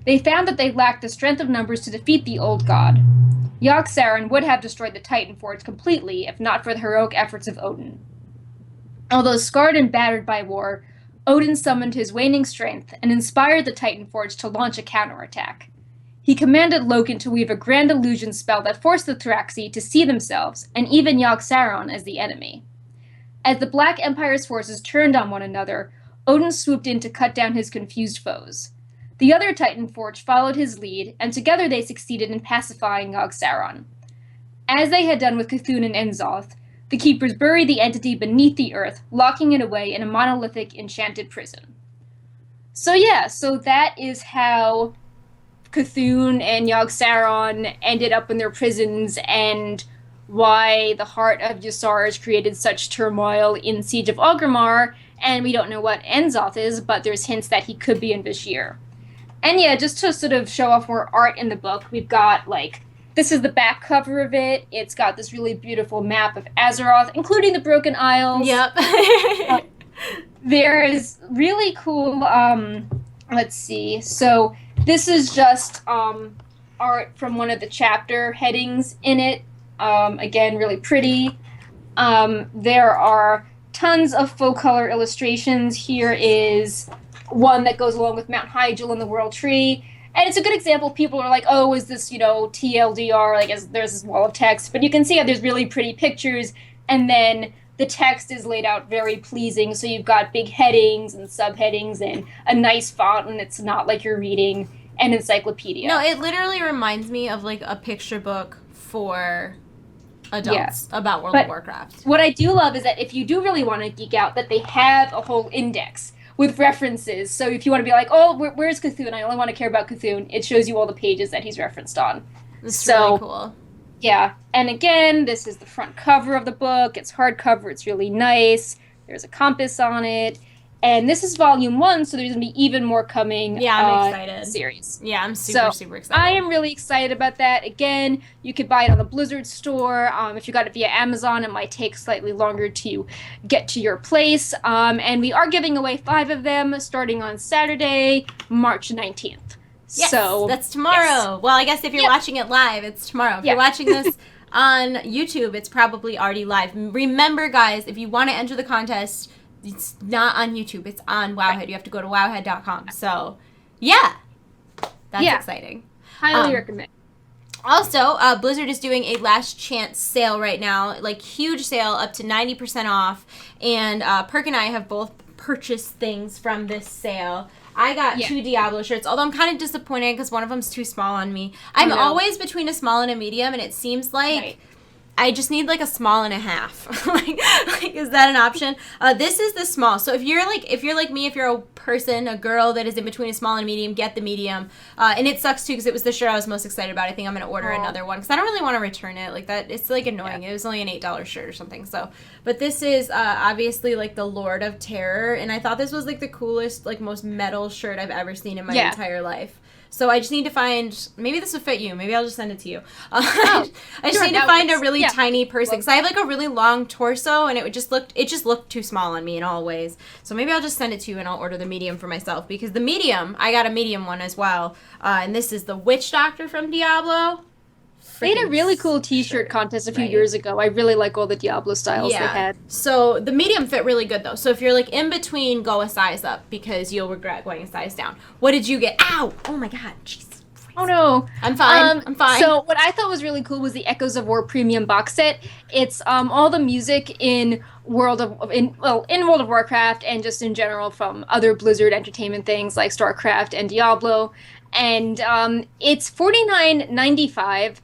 They found that they lacked the strength of numbers to defeat the old god. Yogg-Saron would have destroyed the Titanforge completely if not for the heroic efforts of Odin. Although scarred and battered by war, Odin summoned his waning strength and inspired the Titanforge to launch a counterattack. He commanded Loken to weave a grand illusion spell that forced the Thraxi to see themselves, and even Yogg-Saron, as the enemy. As the Black Empire's forces turned on one another, Odin swooped in to cut down his confused foes. The other Titanforge followed his lead, and together they succeeded in pacifying Yogg-Saron. As they had done with Cthulhu and Enzoth, the Keepers buried the entity beneath the earth, locking it away in a monolithic, enchanted prison. So that is how Cthulhu and Yogg-Saron ended up in their prisons, and why the heart of Yasarj created such turmoil in Siege of Orgrimmar, and we don't know what Enzoth is, but there's hints that he could be in Vashj'ir. And yeah, just to sort of show off more art in the book, we've got, this is the back cover of it. It's got this really beautiful map of Azeroth, including the Broken Isles. Yep. There's really cool, let's see, so this is just art from one of the chapter headings in it. Again, really pretty. There are tons of full color illustrations. Here is one that goes along with Mount Hyjal and the World Tree. And it's a good example. People are like, oh, is this, TLDR? Like, there's this wall of text. But you can see how there's really pretty pictures. And then the text is laid out very pleasing. So you've got big headings and subheadings and a nice font. And it's not like you're reading an encyclopedia. No, it literally reminds me of, like, a picture book for adults about World of Warcraft. What I do love is that if you do really want to geek out, that they have a whole index with references. So if you want to be like, oh, where's Cthulhu? I only want to care about Cthulhu. It shows you all the pages that he's referenced on. That's really cool. Yeah. And again, this is the front cover of the book. It's hardcover. It's really nice. There's a compass on it. And this is volume 1, so there's going to be even more coming. Yeah, I'm excited. Series. Yeah, I'm super excited. I am really excited about that. Again, you could buy it on the Blizzard store. If you got it via Amazon, it might take slightly longer to get to your place. And we are giving away 5 of them starting on Saturday, March 19th. Yes, that's tomorrow. Yes. Well, I guess if you're watching it live, it's tomorrow. If you're watching this on YouTube, it's probably already live. Remember, guys, if you want to enter the contest, it's not on YouTube. It's on Wowhead. Right. You have to go to wowhead.com. So, that's exciting. Highly recommend. Also, Blizzard is doing a last chance sale right now, like huge sale up to 90% off. And Perk and I have both purchased things from this sale. I got 2 Diablo shirts, although I'm kind of disappointed because one of them's too small on me. I'm always between a small and a medium, and it seems like I just need like a small and a half. like, is that an option? This is the small. So if you're like me, if you're a girl that is in between a small and a medium, get the medium. And it sucks too because it was the shirt I was most excited about. I think I'm gonna order another one because I don't really want to return it. Like that, it's like annoying. It was only an $8 shirt or something. So, but this is obviously like the Lord of Terror, and I thought this was like the coolest, like most metal shirt I've ever seen in my entire life. So I just need to find, maybe this will fit you. Maybe I'll just send it to you. I just need to find a really tiny person. Because I have like a really long torso and it just looked too small on me in all ways. So maybe I'll just send it to you and I'll order the medium for myself. Because the medium, I got a medium one as well. And this is the Witch Doctor from Diablo. They had a really cool t-shirt contest a few years ago. I really like all the Diablo styles they had. So the medium fit really good though. So if you're like in between, go a size up because you'll regret going a size down. What did you get? Ow! Oh my god. Jesus Christ. Oh no. I'm fine. I'm fine. So what I thought was really cool was the Echoes of War premium box set. It's all the music in World of Warcraft and just in general from other Blizzard entertainment things like StarCraft and Diablo. And it's $49.95.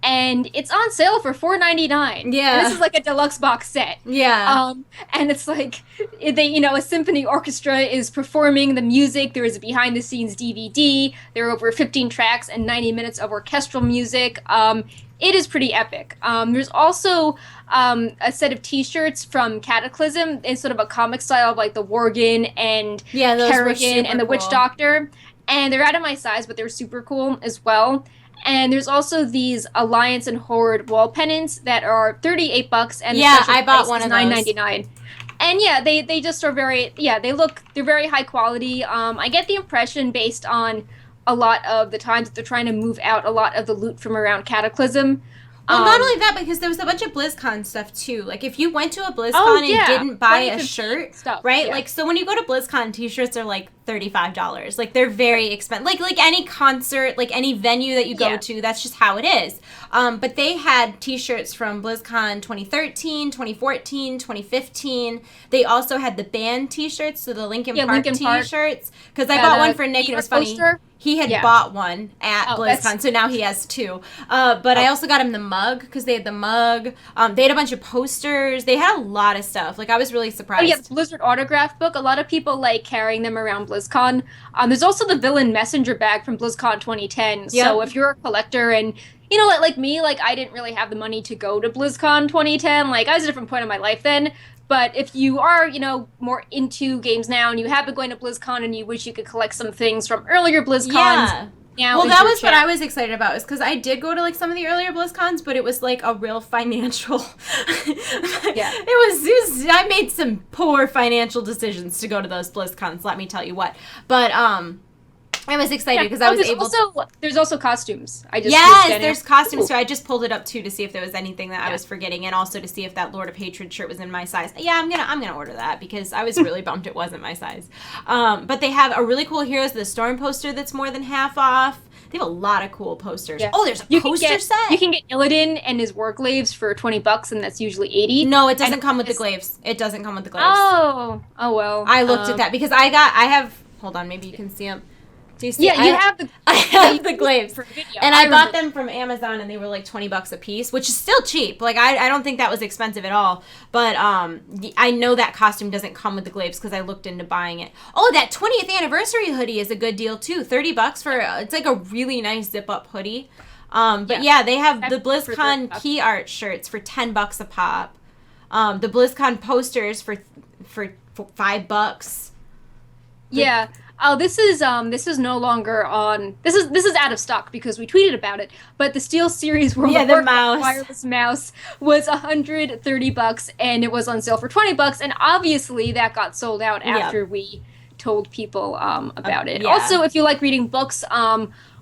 And it's on sale for $4.99. Yeah. And this is like a deluxe box set. Yeah. And it's like, a symphony orchestra is performing the music. There is a behind the scenes DVD. There are over 15 tracks and 90 minutes of orchestral music. It is pretty epic. There's also a set of t-shirts from Cataclysm in sort of a comic style of like the Worgen and Kerrigan and the Witch Doctor. And they're out of my size, but they're super cool as well. And there's also these Alliance and Horde wall pennants that are $38, and I bought one of those. $9.99. And they just are they're very high quality. I get the impression based on a lot of the times that they're trying to move out a lot of the loot from around Cataclysm. Well, not only that, because there was a bunch of BlizzCon stuff, too. Like, if you went to a BlizzCon and didn't buy a shirt, right? Yeah. Like, so when you go to BlizzCon, t-shirts are, like, $35. Like, they're very expensive. Like any concert, like, any venue that you go to, that's just how it is. But they had t-shirts from BlizzCon 2013, 2014, 2015. They also had the band t-shirts, so the Linkin Park t-shirts. Because I bought one for Nick, and it was funny. He had bought one at BlizzCon, so now he has 2. But I also got him the mug, because they had the mug. They had a bunch of posters. They had a lot of stuff. Like, I was really surprised. Oh, yeah, the Blizzard autograph book. A lot of people like carrying them around BlizzCon. There's also the Villain Messenger bag from BlizzCon 2010. Yep. So if you're a collector and, like me, like, I didn't really have the money to go to BlizzCon 2010. Like, I was at a different point in my life then. But if you are, more into games now and you have been going to BlizzCon and you wish you could collect some things from eearlier BlizzCons. Yeah. Well, that was what I was excited about, is because I did go to, like, some of the earlier BlizzCons, but it was, like, a real financial... It was... I made some poor financial decisions to go to those BlizzCons, let me tell you what. But, I was excited because I was able to... There's also costumes. There's costumes, so I just pulled it up, too, to see if there was anything that I was forgetting, and also to see if that Lord of Hatred shirt was in my size. Yeah, I'm gonna order that, because I was really bummed it wasn't my size. But they have a really cool Heroes of the Storm poster that's more than half off. They have a lot of cool posters. Yeah. Oh, there's a poster set. You can get Illidan and his war glaives for $20, and that's usually $80. No, it doesn't come with the glaives. It doesn't come with the glaives. Oh well. I looked at that, because I have... Hold on, maybe you can see them. Do you see? Yeah, I have the glaives, for video. And I bought them from Amazon, and they were like $20 a piece, which is still cheap. Like I don't think that was expensive at all. But I know that costume doesn't come with the glaives because I looked into buying it. Oh, that 20th anniversary hoodie is a good deal too. $30 for it's like a really nice zip up hoodie. But yeah, they have the BlizzCon key art shirts for $10 a pop. The BlizzCon posters for $5. Yeah. Oh, this is no longer on. This is out of stock because we tweeted about it. But the SteelSeries World of Warcraft wireless mouse was $130, and it was on sale for $20. And obviously, that got sold out after we told people about it. Also, if you like reading books,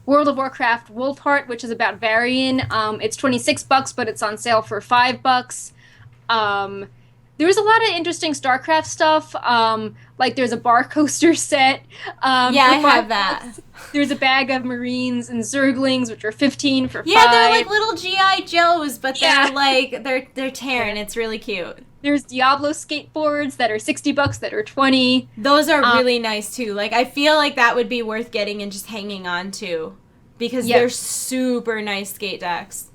World of Warcraft Wolfheart, which is about Varian, it's $26, but it's on sale for $5. There's a lot of interesting StarCraft stuff. Like there's a bar coaster set. I have that. There's a bag of Marines and Zerglings, which are $15 for $5. Yeah, they're like little G.I. Joes, but they're like they're Terran. It's really cute. There's Diablo skateboards that are $60 that are $20. Those are really nice too. Like I feel like that would be worth getting and just hanging on to, because they're super nice skate decks.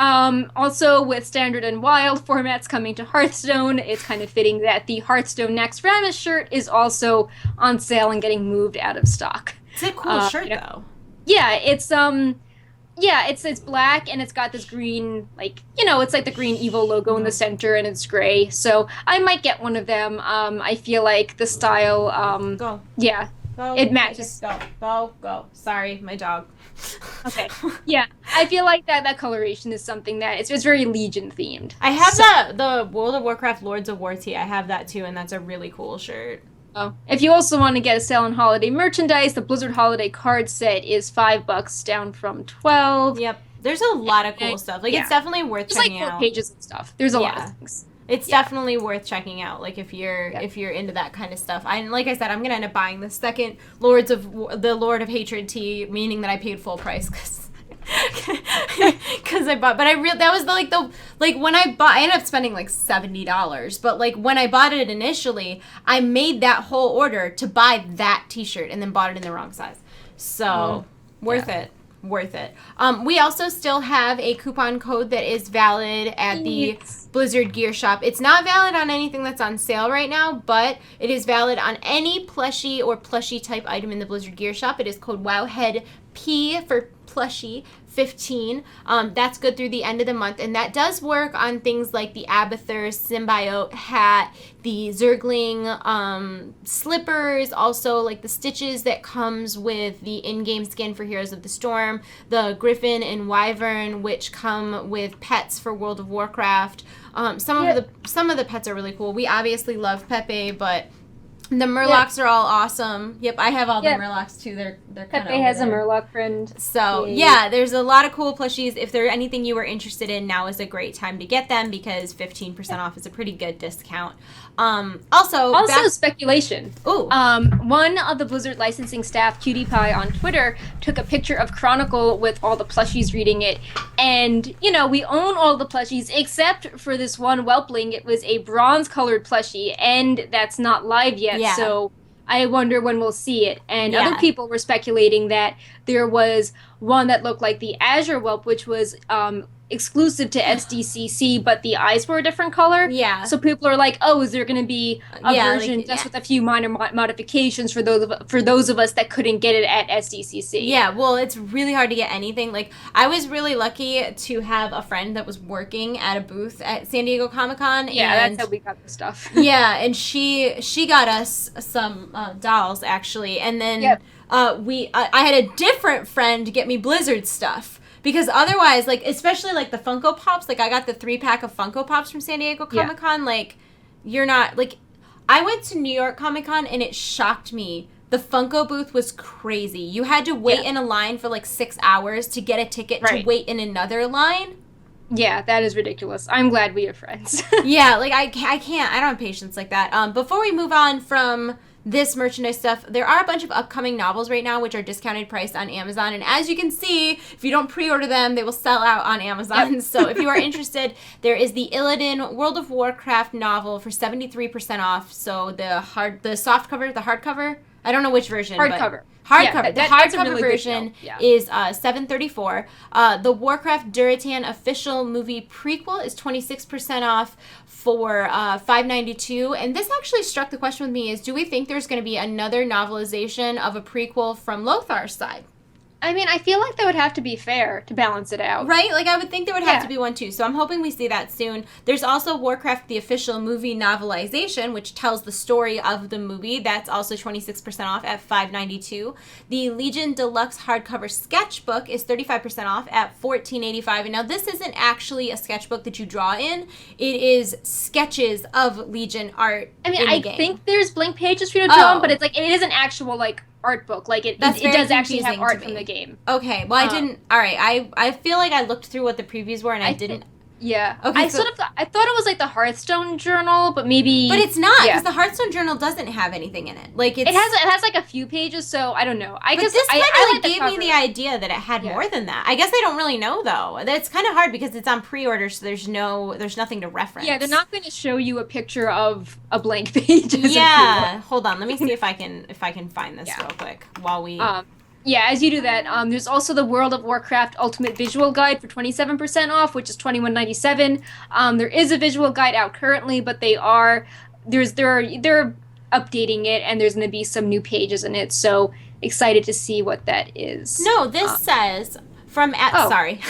Also, with Standard and Wild formats coming to Hearthstone, it's kind of fitting that the Hearthstone Next Rammus shirt is also on sale and getting moved out of stock. It's a cool shirt, though. Yeah, it's black, and it's got this green, like, it's like the green Evo logo in the center, and it's gray. So I might get one of them. I feel like the style, Go. Yeah. Go. It matches. Go. Sorry, my dog. Okay. Yeah, I feel like that coloration is something that it's very Legion themed. I have the World of Warcraft Lords of War tee. I have that too, and that's a really cool shirt. Oh, if you also want to get a sale on holiday merchandise, the Blizzard Holiday card set is $5, down from $12. Yep, there's a lot of cool stuff. Like it's definitely worth checking out. There's like 4 pages and stuff. There's a lot of things. It's definitely worth checking out, like if you're into that kind of stuff. Like I said, I'm gonna end up buying the second Lord of Hatred tee, meaning that I paid full price because I bought. But that was when I bought, I ended up spending like $70. But like when I bought it initially, I made that whole order to buy that T-shirt and then bought it in the wrong size. So worth it. We also still have a coupon code that is valid at the Blizzard Gear Shop. It's not valid on anything that's on sale right now, but it is valid on any plushie or plushie type item in the Blizzard Gear Shop. It is code Wowhead P for plushie 15. That's good through the end of the month, and that does work on things like the Abathur Symbiote hat, the Zergling slippers, also like the stitches that comes with the in-game skin for Heroes of the Storm, the Griffin and Wyvern, which come with pets for World of Warcraft. Some of the pets are really cool. We obviously love Pepe, but the Murlocs are all awesome. Yep, I have all the Murlocs too. They're kind of Pepe has a Murloc friend. So there's a lot of cool plushies. If there's anything you were interested in, now is a great time to get them because 15% off is a pretty good discount. Also speculation. Ooh. One of the Blizzard licensing staff, Cutie Pie on Twitter, took a picture of Chronicle with all the plushies reading it, and we own all the plushies except for this one Whelpling. It was a bronze-colored plushie, and that's not live yet. Yeah. So I wonder when we'll see it. And other people were speculating that there was one that looked like the Azure Whelp, which was exclusive to SDCC, but the eyes were a different color. Yeah. So people are like, oh, is there going to be a version just with a few minor modifications for those of us that couldn't get it at SDCC? Yeah, well, it's really hard to get anything. Like, I was really lucky to have a friend that was working at a booth at San Diego Comic-Con. Yeah, that's how we got the stuff. Yeah, and she got us some dolls, actually. And then I had a different friend get me Blizzard stuff. Because otherwise, like, especially, like, the Funko Pops, like, I got the 3-pack of Funko Pops from San Diego Comic-Con, like, you're not, like, I went to New York Comic-Con, and it shocked me The Funko booth was crazy. You had to wait in a line for like 6 hours to get a ticket to wait in another line. Yeah, that is ridiculous. I'm glad we have friends. Yeah, like I can't. I don't have patience like that. Before we move on from this merchandise stuff, there are a bunch of upcoming novels right now which are discounted priced on Amazon, and as you can see, if you don't pre-order them, they will sell out on Amazon. Yep. So if you are interested, there is the Liadrin World of Warcraft novel for 73% off. So the hardcover, I don't know which version. Hardcover. Hardcover. Yeah, the hardcover really version is $734. The Warcraft Duratan official movie prequel is 26% off for $592. And this actually struck the question with me: is do we think there's going to be another novelization of a prequel from Lothar's side? I mean, I feel like that would have to be fair to balance it out. Right? Like, I would think there would have to be one, too. So I'm hoping we see that soon. There's also Warcraft, the official movie novelization, which tells the story of the movie. That's also 26% off at $592. The Legion Deluxe hardcover sketchbook is 35% off at $14.85. And now, this isn't actually a sketchbook that you draw in. It is sketches of Legion art. I mean, I think there's blank pages for you to draw on, but it's like, it is an actual, like, art book. Like, it does actually have art from the game. Okay, well, I didn't... All right, I feel like I looked through what the previews were, and I didn't... Yeah. Okay, I thought it was like the Hearthstone journal, but maybe... But it's not, because the Hearthstone journal doesn't have anything in it. Like, it has like a few pages, so I don't know. But this kind of gave me the idea that it had more than that. I guess I don't really know, though. It's kind of hard because it's on pre-order, so there's nothing to reference. Yeah, they're not going to show you a picture of a blank page. Yeah. Hold on, let me see if I can find this real quick while we... Yeah, as you do that, there's also the World of Warcraft Ultimate Visual Guide for 27% off, which is $21.97. There is a visual guide out currently, but they're updating it, and there's going to be some new pages in it. So excited to see what that is. No, this says from sorry.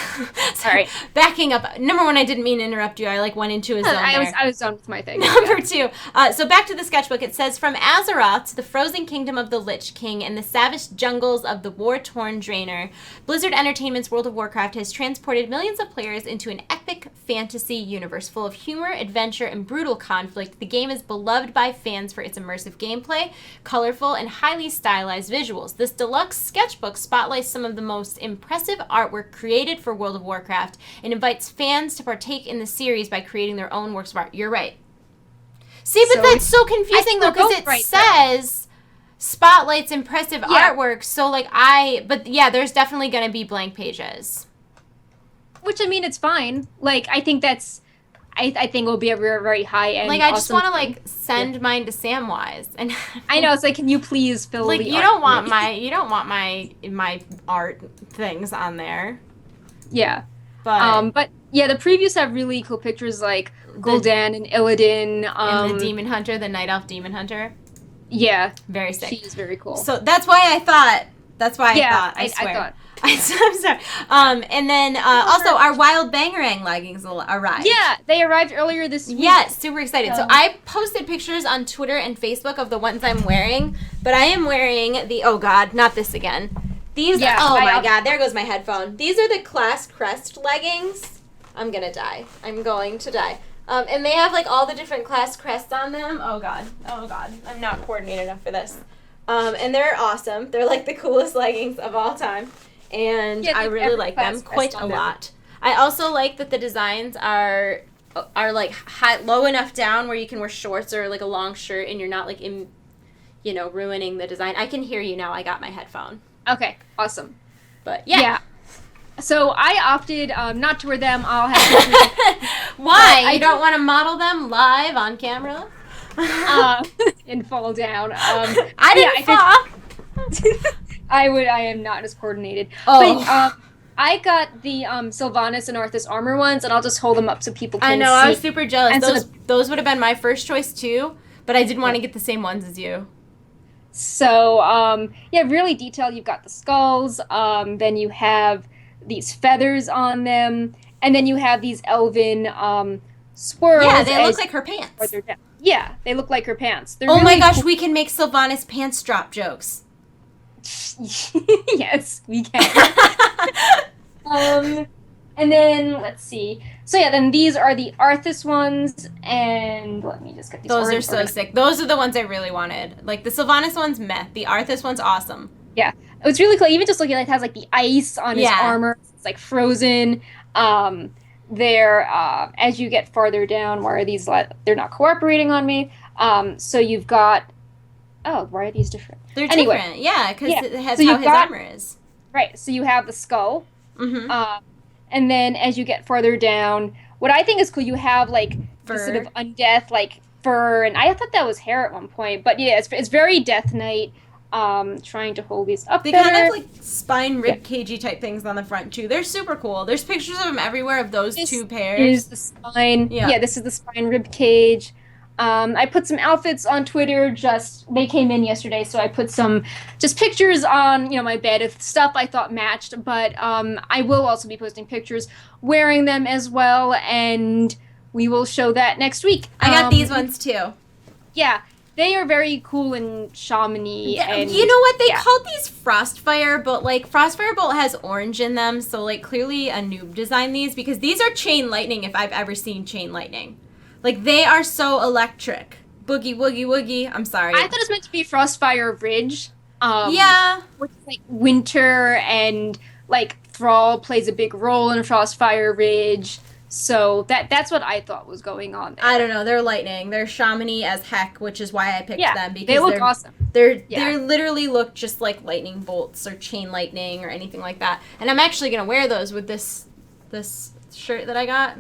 Backing up. Number one, I didn't mean to interrupt you. I went into a zone I was done with my thing. Number two. So back to the sketchbook. It says, from Azeroth to the frozen kingdom of the Lich King and the savage jungles of the war-torn Draenor, Blizzard Entertainment's World of Warcraft has transported millions of players into an epic fantasy universe full of humor, adventure, and brutal conflict. The game is beloved by fans for its immersive gameplay, colorful, and highly stylized visuals. This deluxe sketchbook spotlights some of the most impressive artwork created for World of Warcraft and invites fans to partake in the series by creating their own works of art. You're right. See, but that's so confusing, though, because it says spotlights impressive artwork, so, but yeah, there's definitely going to be blank pages. Which, I mean, it's fine. Like, I think that's... I think it will be a very, very high-end, I just want to, send mine to Samwise. And I know, it's like, can you please fill the you don't want my art things on there. Yeah. But yeah, the previews have really cool pictures, like Gul'dan and Illidan. And the Demon Hunter, the Night Elf Demon Hunter. Yeah. Very sick. She's very cool. So that's why I thought, I swear. I thought. I'm sorry. And then also our Wild Bangarang leggings arrived. Yeah, they arrived earlier this week. Yeah, super excited. So I posted pictures on Twitter and Facebook of the ones I'm wearing, but I am wearing the, oh God, not this again. These, my God, there goes my headphone. These are the Class Crest leggings. I'm going to die. I'm going to die. And they have all the different Class Crests on them. Oh God. I'm not coordinated enough for this. And they're awesome. They're the coolest leggings of all time. And I really like them quite a lot. I also like that the designs are low enough down where you can wear shorts or a long shirt and you're not ruining the design. I can hear you now. I got my headphone. Okay, awesome. But yeah. So I opted not to wear them. I'll have Why? You don't want to model them live on camera? And fall down. I didn't fall. I am not as coordinated. Oh. But, I got the Sylvanas and Arthas armor ones, and I'll just hold them up so people can see. I know, I was super jealous. And those would have been my first choice too, but I didn't want to get the same ones as you. So, really detailed. You've got the skulls, then you have these feathers on them, and then you have these elven swirls. Yeah, they look like her pants. Yeah, they look like her pants. They're my gosh, cool. We can make Sylvanas pants drop jokes. Yes, we can. And then, let's see. So yeah, then these are the Arthas ones, and let me just get these. Those are so sick. Those are the ones I really wanted. Like the Sylvanas one's meh. The Arthas one's awesome. Yeah, it was really cool. Even just looking at it, has like the ice on his armor. It's like frozen. There, as you get farther down, why are these? They're not cooperating on me. So you've got. Oh, why are these different? They're different. Yeah, because it has so how his armor is. Right. So you have the skull. Mm-hmm. And then as you get farther down, what I think is cool, you have like fur. The sort of undeath, like fur, and I thought that was hair at one point. But yeah, it's very Death Knight. Trying to hold these up. They kind of have like spine rib cagey type things on the front too. They're super cool. There's pictures of them everywhere of those two pairs. Here's the spine. Yeah, this is the spine rib cage. I put some outfits on Twitter. They came in yesterday, so I put some just pictures on my bed of stuff I thought matched. But I will also be posting pictures wearing them as well, and we will show that next week. I got these ones too. Yeah, they are very cool and shamany. And you know what? They called these Frostfire, but like Frostfire Bolt has orange in them, so like clearly a noob designed these because these are Chain Lightning if I've ever seen Chain Lightning. Like, they are so electric. Boogie, woogie, woogie. I'm sorry. I thought it was meant to be Frostfire Ridge. Yeah. Which is, like, winter, and, like, Thrall plays a big role in Frostfire Ridge. So that's what I thought was going on there. I don't know. They're lightning. They're shamany as heck, which is why I picked them. Because they look awesome. They literally look just like lightning bolts or chain lightning or anything like that. And I'm actually going to wear those with this shirt that I got.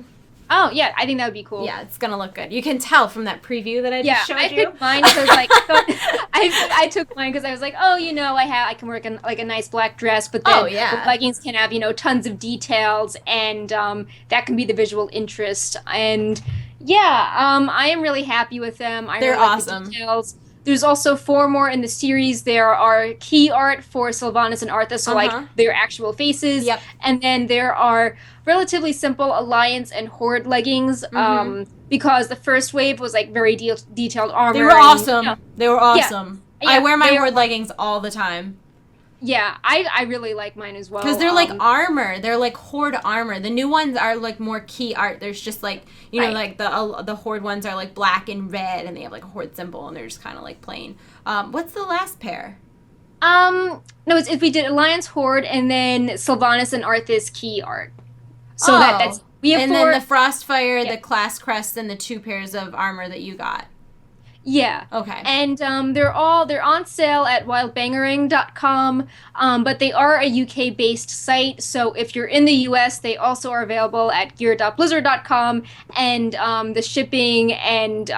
Oh, yeah, I think that would be cool. Yeah, it's going to look good. You can tell from that preview that I just showed you. I picked mine because, like, I took mine because I was like, oh, I can work in, like, a nice black dress, but then the leggings can have, tons of details, and that can be the visual interest. And, I am really happy with them. They're really awesome. The details. There's also 4 more in the series. There are key art for Sylvanas and Arthas, so like their actual faces. Yep. And then there are relatively simple Alliance and Horde leggings, because the first wave was like very detailed armor. They were awesome. They were awesome. Yeah, I wear my Horde leggings all the time. Yeah, I really like mine as well. Because they're like armor. They're like Horde armor. The new ones are like more key art. There's just like, like the Horde ones are like black and red and they have like a Horde symbol and they're just kind of like plain. What's the last pair? No, it's we did Alliance, Horde, and then Sylvanas and Arthas key art. So that's we have and 4. Then the Frostfire, the Class Crest, and the 2 pairs of armor that you got. Yeah. Okay. And they're on sale at wildbangering.com, but they are a UK-based site, so if you're in the US, they also are available at gear.blizzard.com, and the shipping and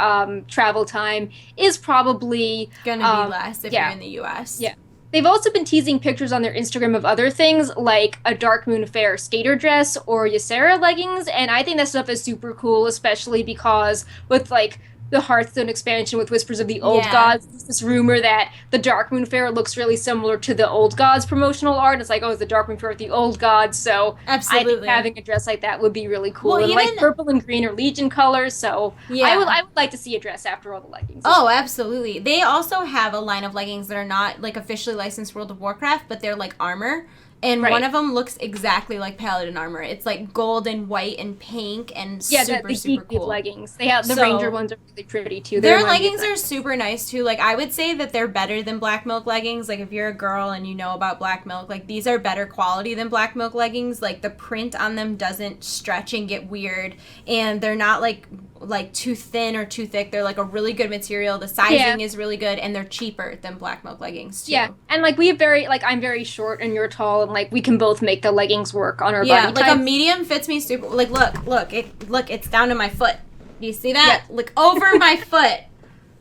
travel time is probably gonna be less if you're in the US. Yeah. They've also been teasing pictures on their Instagram of other things, like a Dark Moon Fair skater dress or Ysera leggings, and I think that stuff is super cool, especially because with, like, the Hearthstone expansion with Whispers of the Old Gods, there's this rumor that the Dark Moon Fair looks really similar to the Old Gods promotional art. It's like, it's the Dark Moon Fair with the Old Gods, so absolutely. I think having a dress like that would be really cool. Well, and like purple and green are Legion colors, so I would like to see a dress after all the leggings. Oh, absolutely. They also have a line of leggings that are not like officially licensed World of Warcraft, but they're like armor. And one of them looks exactly like Paladin armor. It's like gold and white and pink and super cool. Leggings. They have the Ranger ones are really pretty too. Their leggings are super nice too. Like I would say that they're better than Black Milk leggings. Like if you're a girl and you know about Black Milk, like these are better quality than Black Milk leggings. Like the print on them doesn't stretch and get weird, and they're not like too thin or too thick. They're like a really good material. The sizing is really good, and they're cheaper than Black Milk leggings too. Yeah, and like I'm very short and you're tall, and like we can both make the leggings work on our body types. Like a medium fits me super. Like look, it's down to my foot. Do you see that? Yeah. Look over my foot.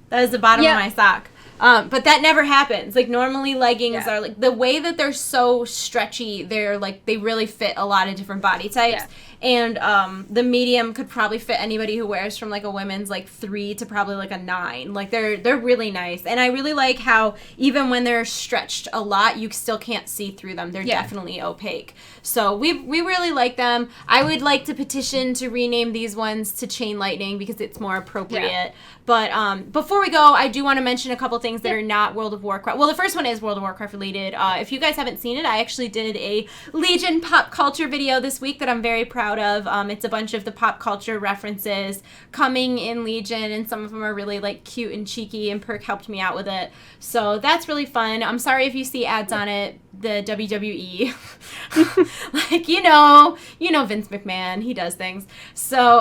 That is the bottom of my sock. But that never happens. Like normally leggings are like the way that they're so stretchy. They're like they really fit a lot of different body types. Yeah. And the medium could probably fit anybody who wears from like a women's like 3 to probably like a 9. Like they're really nice, and I really like how even when they're stretched a lot, you still can't see through them. They're definitely opaque. So we really like them. I would like to petition to rename these ones to Chain Lightning because it's more appropriate. Yeah. But before we go, I do want to mention a couple things that are not World of Warcraft. Well, the first one is World of Warcraft related. If you guys haven't seen it, I actually did a Legion pop culture video this week that I'm very proud proud of. It's a bunch of the pop culture references coming in Legion, and some of them are really like cute and cheeky, and Perk helped me out with it. So that's really fun. I'm sorry if you see ads on it, the WWE. Like, you know Vince McMahon, he does things. So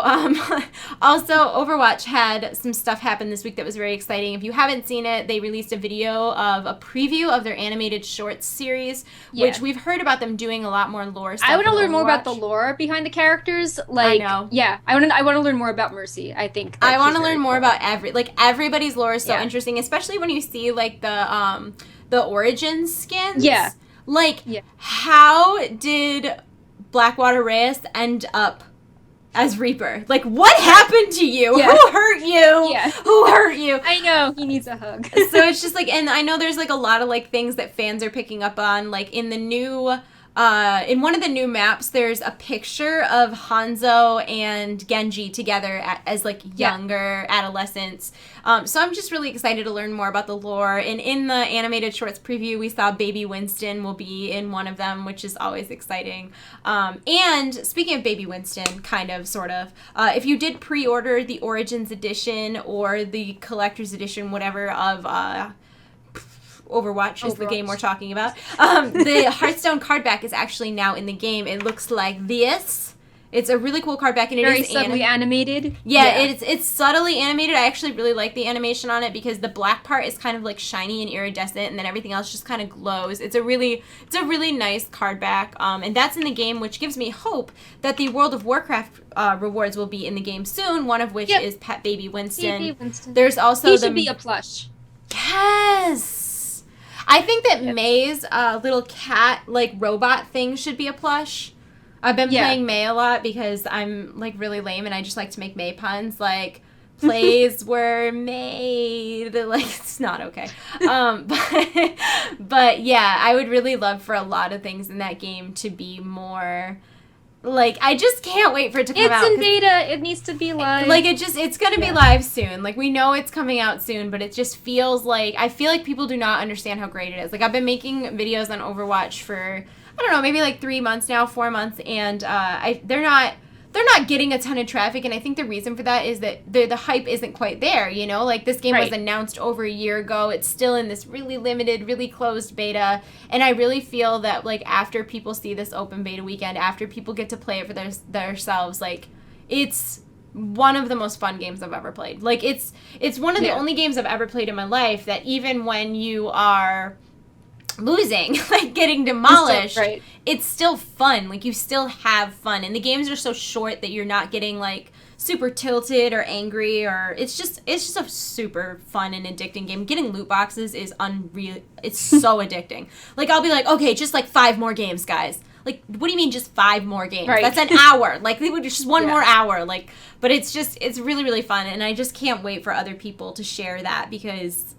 also Overwatch had some stuff happen this week that was very exciting. If you haven't seen it, they released a video of a preview of their animated shorts series, which we've heard about them doing a lot more lore stuff. I want to learn more about the lore behind the characters. Like, I know. Yeah, I want to learn more about Mercy. I think I want to learn more about everybody's lore is so interesting, especially when you see like the origin skins. Yeah. Like, how did Blackwater Reyes end up as Reaper? Like, what happened to you? Yeah. Who hurt you? Yeah. Who hurt you? I know, he needs a hug. So it's just like, and I know there's like a lot of like things that fans are picking up on, like in the new in one of the new maps, there's a picture of Hanzo and Genji together as like younger adolescents. So I'm just really excited to learn more about the lore. And in the animated shorts preview, we saw Baby Winston will be in one of them, which is always exciting. And speaking of Baby Winston, kind of, sort of, if you did pre-order the Origins edition or the Collector's edition, whatever, of Overwatch is the game we're talking about. The Hearthstone card back is actually now in the game. It looks like this. It's a really cool card back, and it very is subtly animated. Yeah, it's subtly animated. I actually really like the animation on it because the black part is kind of like shiny and iridescent, and then everything else just kind of glows. It's a really nice card back, and that's in the game, which gives me hope that the World of Warcraft rewards will be in the game soon. One of which is Pet Baby Winston. Baby Winston. There's also he should be a plush. Yes. I think that May's little cat, like, robot thing should be a plush. I've been playing May a lot because I'm, like, really lame and I just like to make May puns. Like, plays were made. Like, it's not okay. But, yeah, I would really love for a lot of things in that game to be more... Like, I just can't wait for it to come out. It's in beta. It needs to be live. Like, it's going to be live soon. Like, we know it's coming out soon, but it just feels like... I feel like people do not understand how great it is. Like, I've been making videos on Overwatch for, I don't know, maybe like 3 months now, 4 months, and they're not getting a ton of traffic, and I think the reason for that is that the hype isn't quite there, you know? Like, this game was announced over a year ago. It's still in this really limited, really closed beta, and I really feel that, like, after people see this open beta weekend, after people get to play it for themselves, like, it's one of the most fun games I've ever played. Like, it's one of the only games I've ever played in my life that even when you are... losing, like getting demolished, it's still fun. Like, you still have fun, and the games are so short that you're not getting like super tilted or angry, or it's just a super fun and addicting game. Getting loot boxes is unreal. It's so addicting. Like, I'll be like, okay, just like 5 more games, guys. Like, what do you mean just 5 more games? That's an hour. Like, they would just one more hour. Like, but it's really, really fun, and I just can't wait for other people to share that, because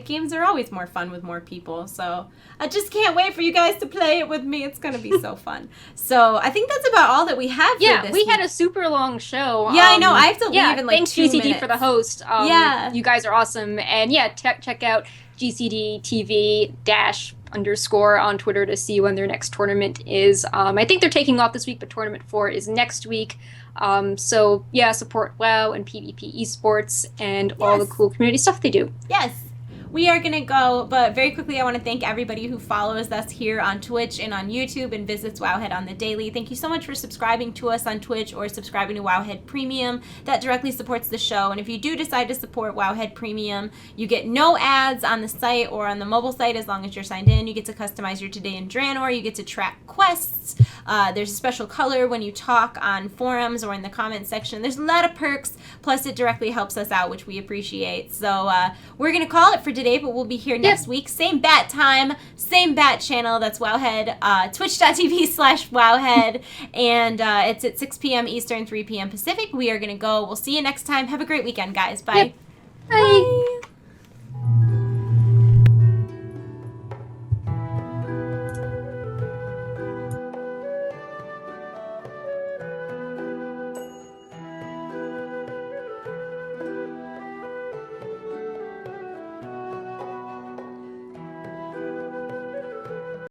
games are always more fun with more people. So I just can't wait for you guys to play it with me. It's going to be so fun. So I think that's about all that we have for this week. Had a super long show. Yeah, I know. I have to leave in like thanks 2 GCD minutes. for the host. You guys are awesome. And check out GCD TV _ on Twitter to see when their next tournament is. I think they're taking off this week, but tournament 4 is next week. So support WoW and PvP esports and all the cool community stuff they do. Yes. We are going to go, but very quickly I want to thank everybody who follows us here on Twitch and on YouTube and visits Wowhead on the daily. Thank you so much for subscribing to us on Twitch or subscribing to Wowhead Premium. That directly supports the show, and if you do decide to support Wowhead Premium, you get no ads on the site or on the mobile site as long as you're signed in. You get to customize your Today in Draenor. You get to track quests. There's a special color when you talk on forums or in the comments section. There's a lot of perks, plus it directly helps us out, which we appreciate. So we're going to call it for today, but we'll be here next week. Same bat time, same bat channel. That's Wowhead, twitch.tv/Wowhead. And it's at 6 p.m. Eastern, 3 p.m. Pacific. We are going to go. We'll see you next time. Have a great weekend, guys. Bye. Bye.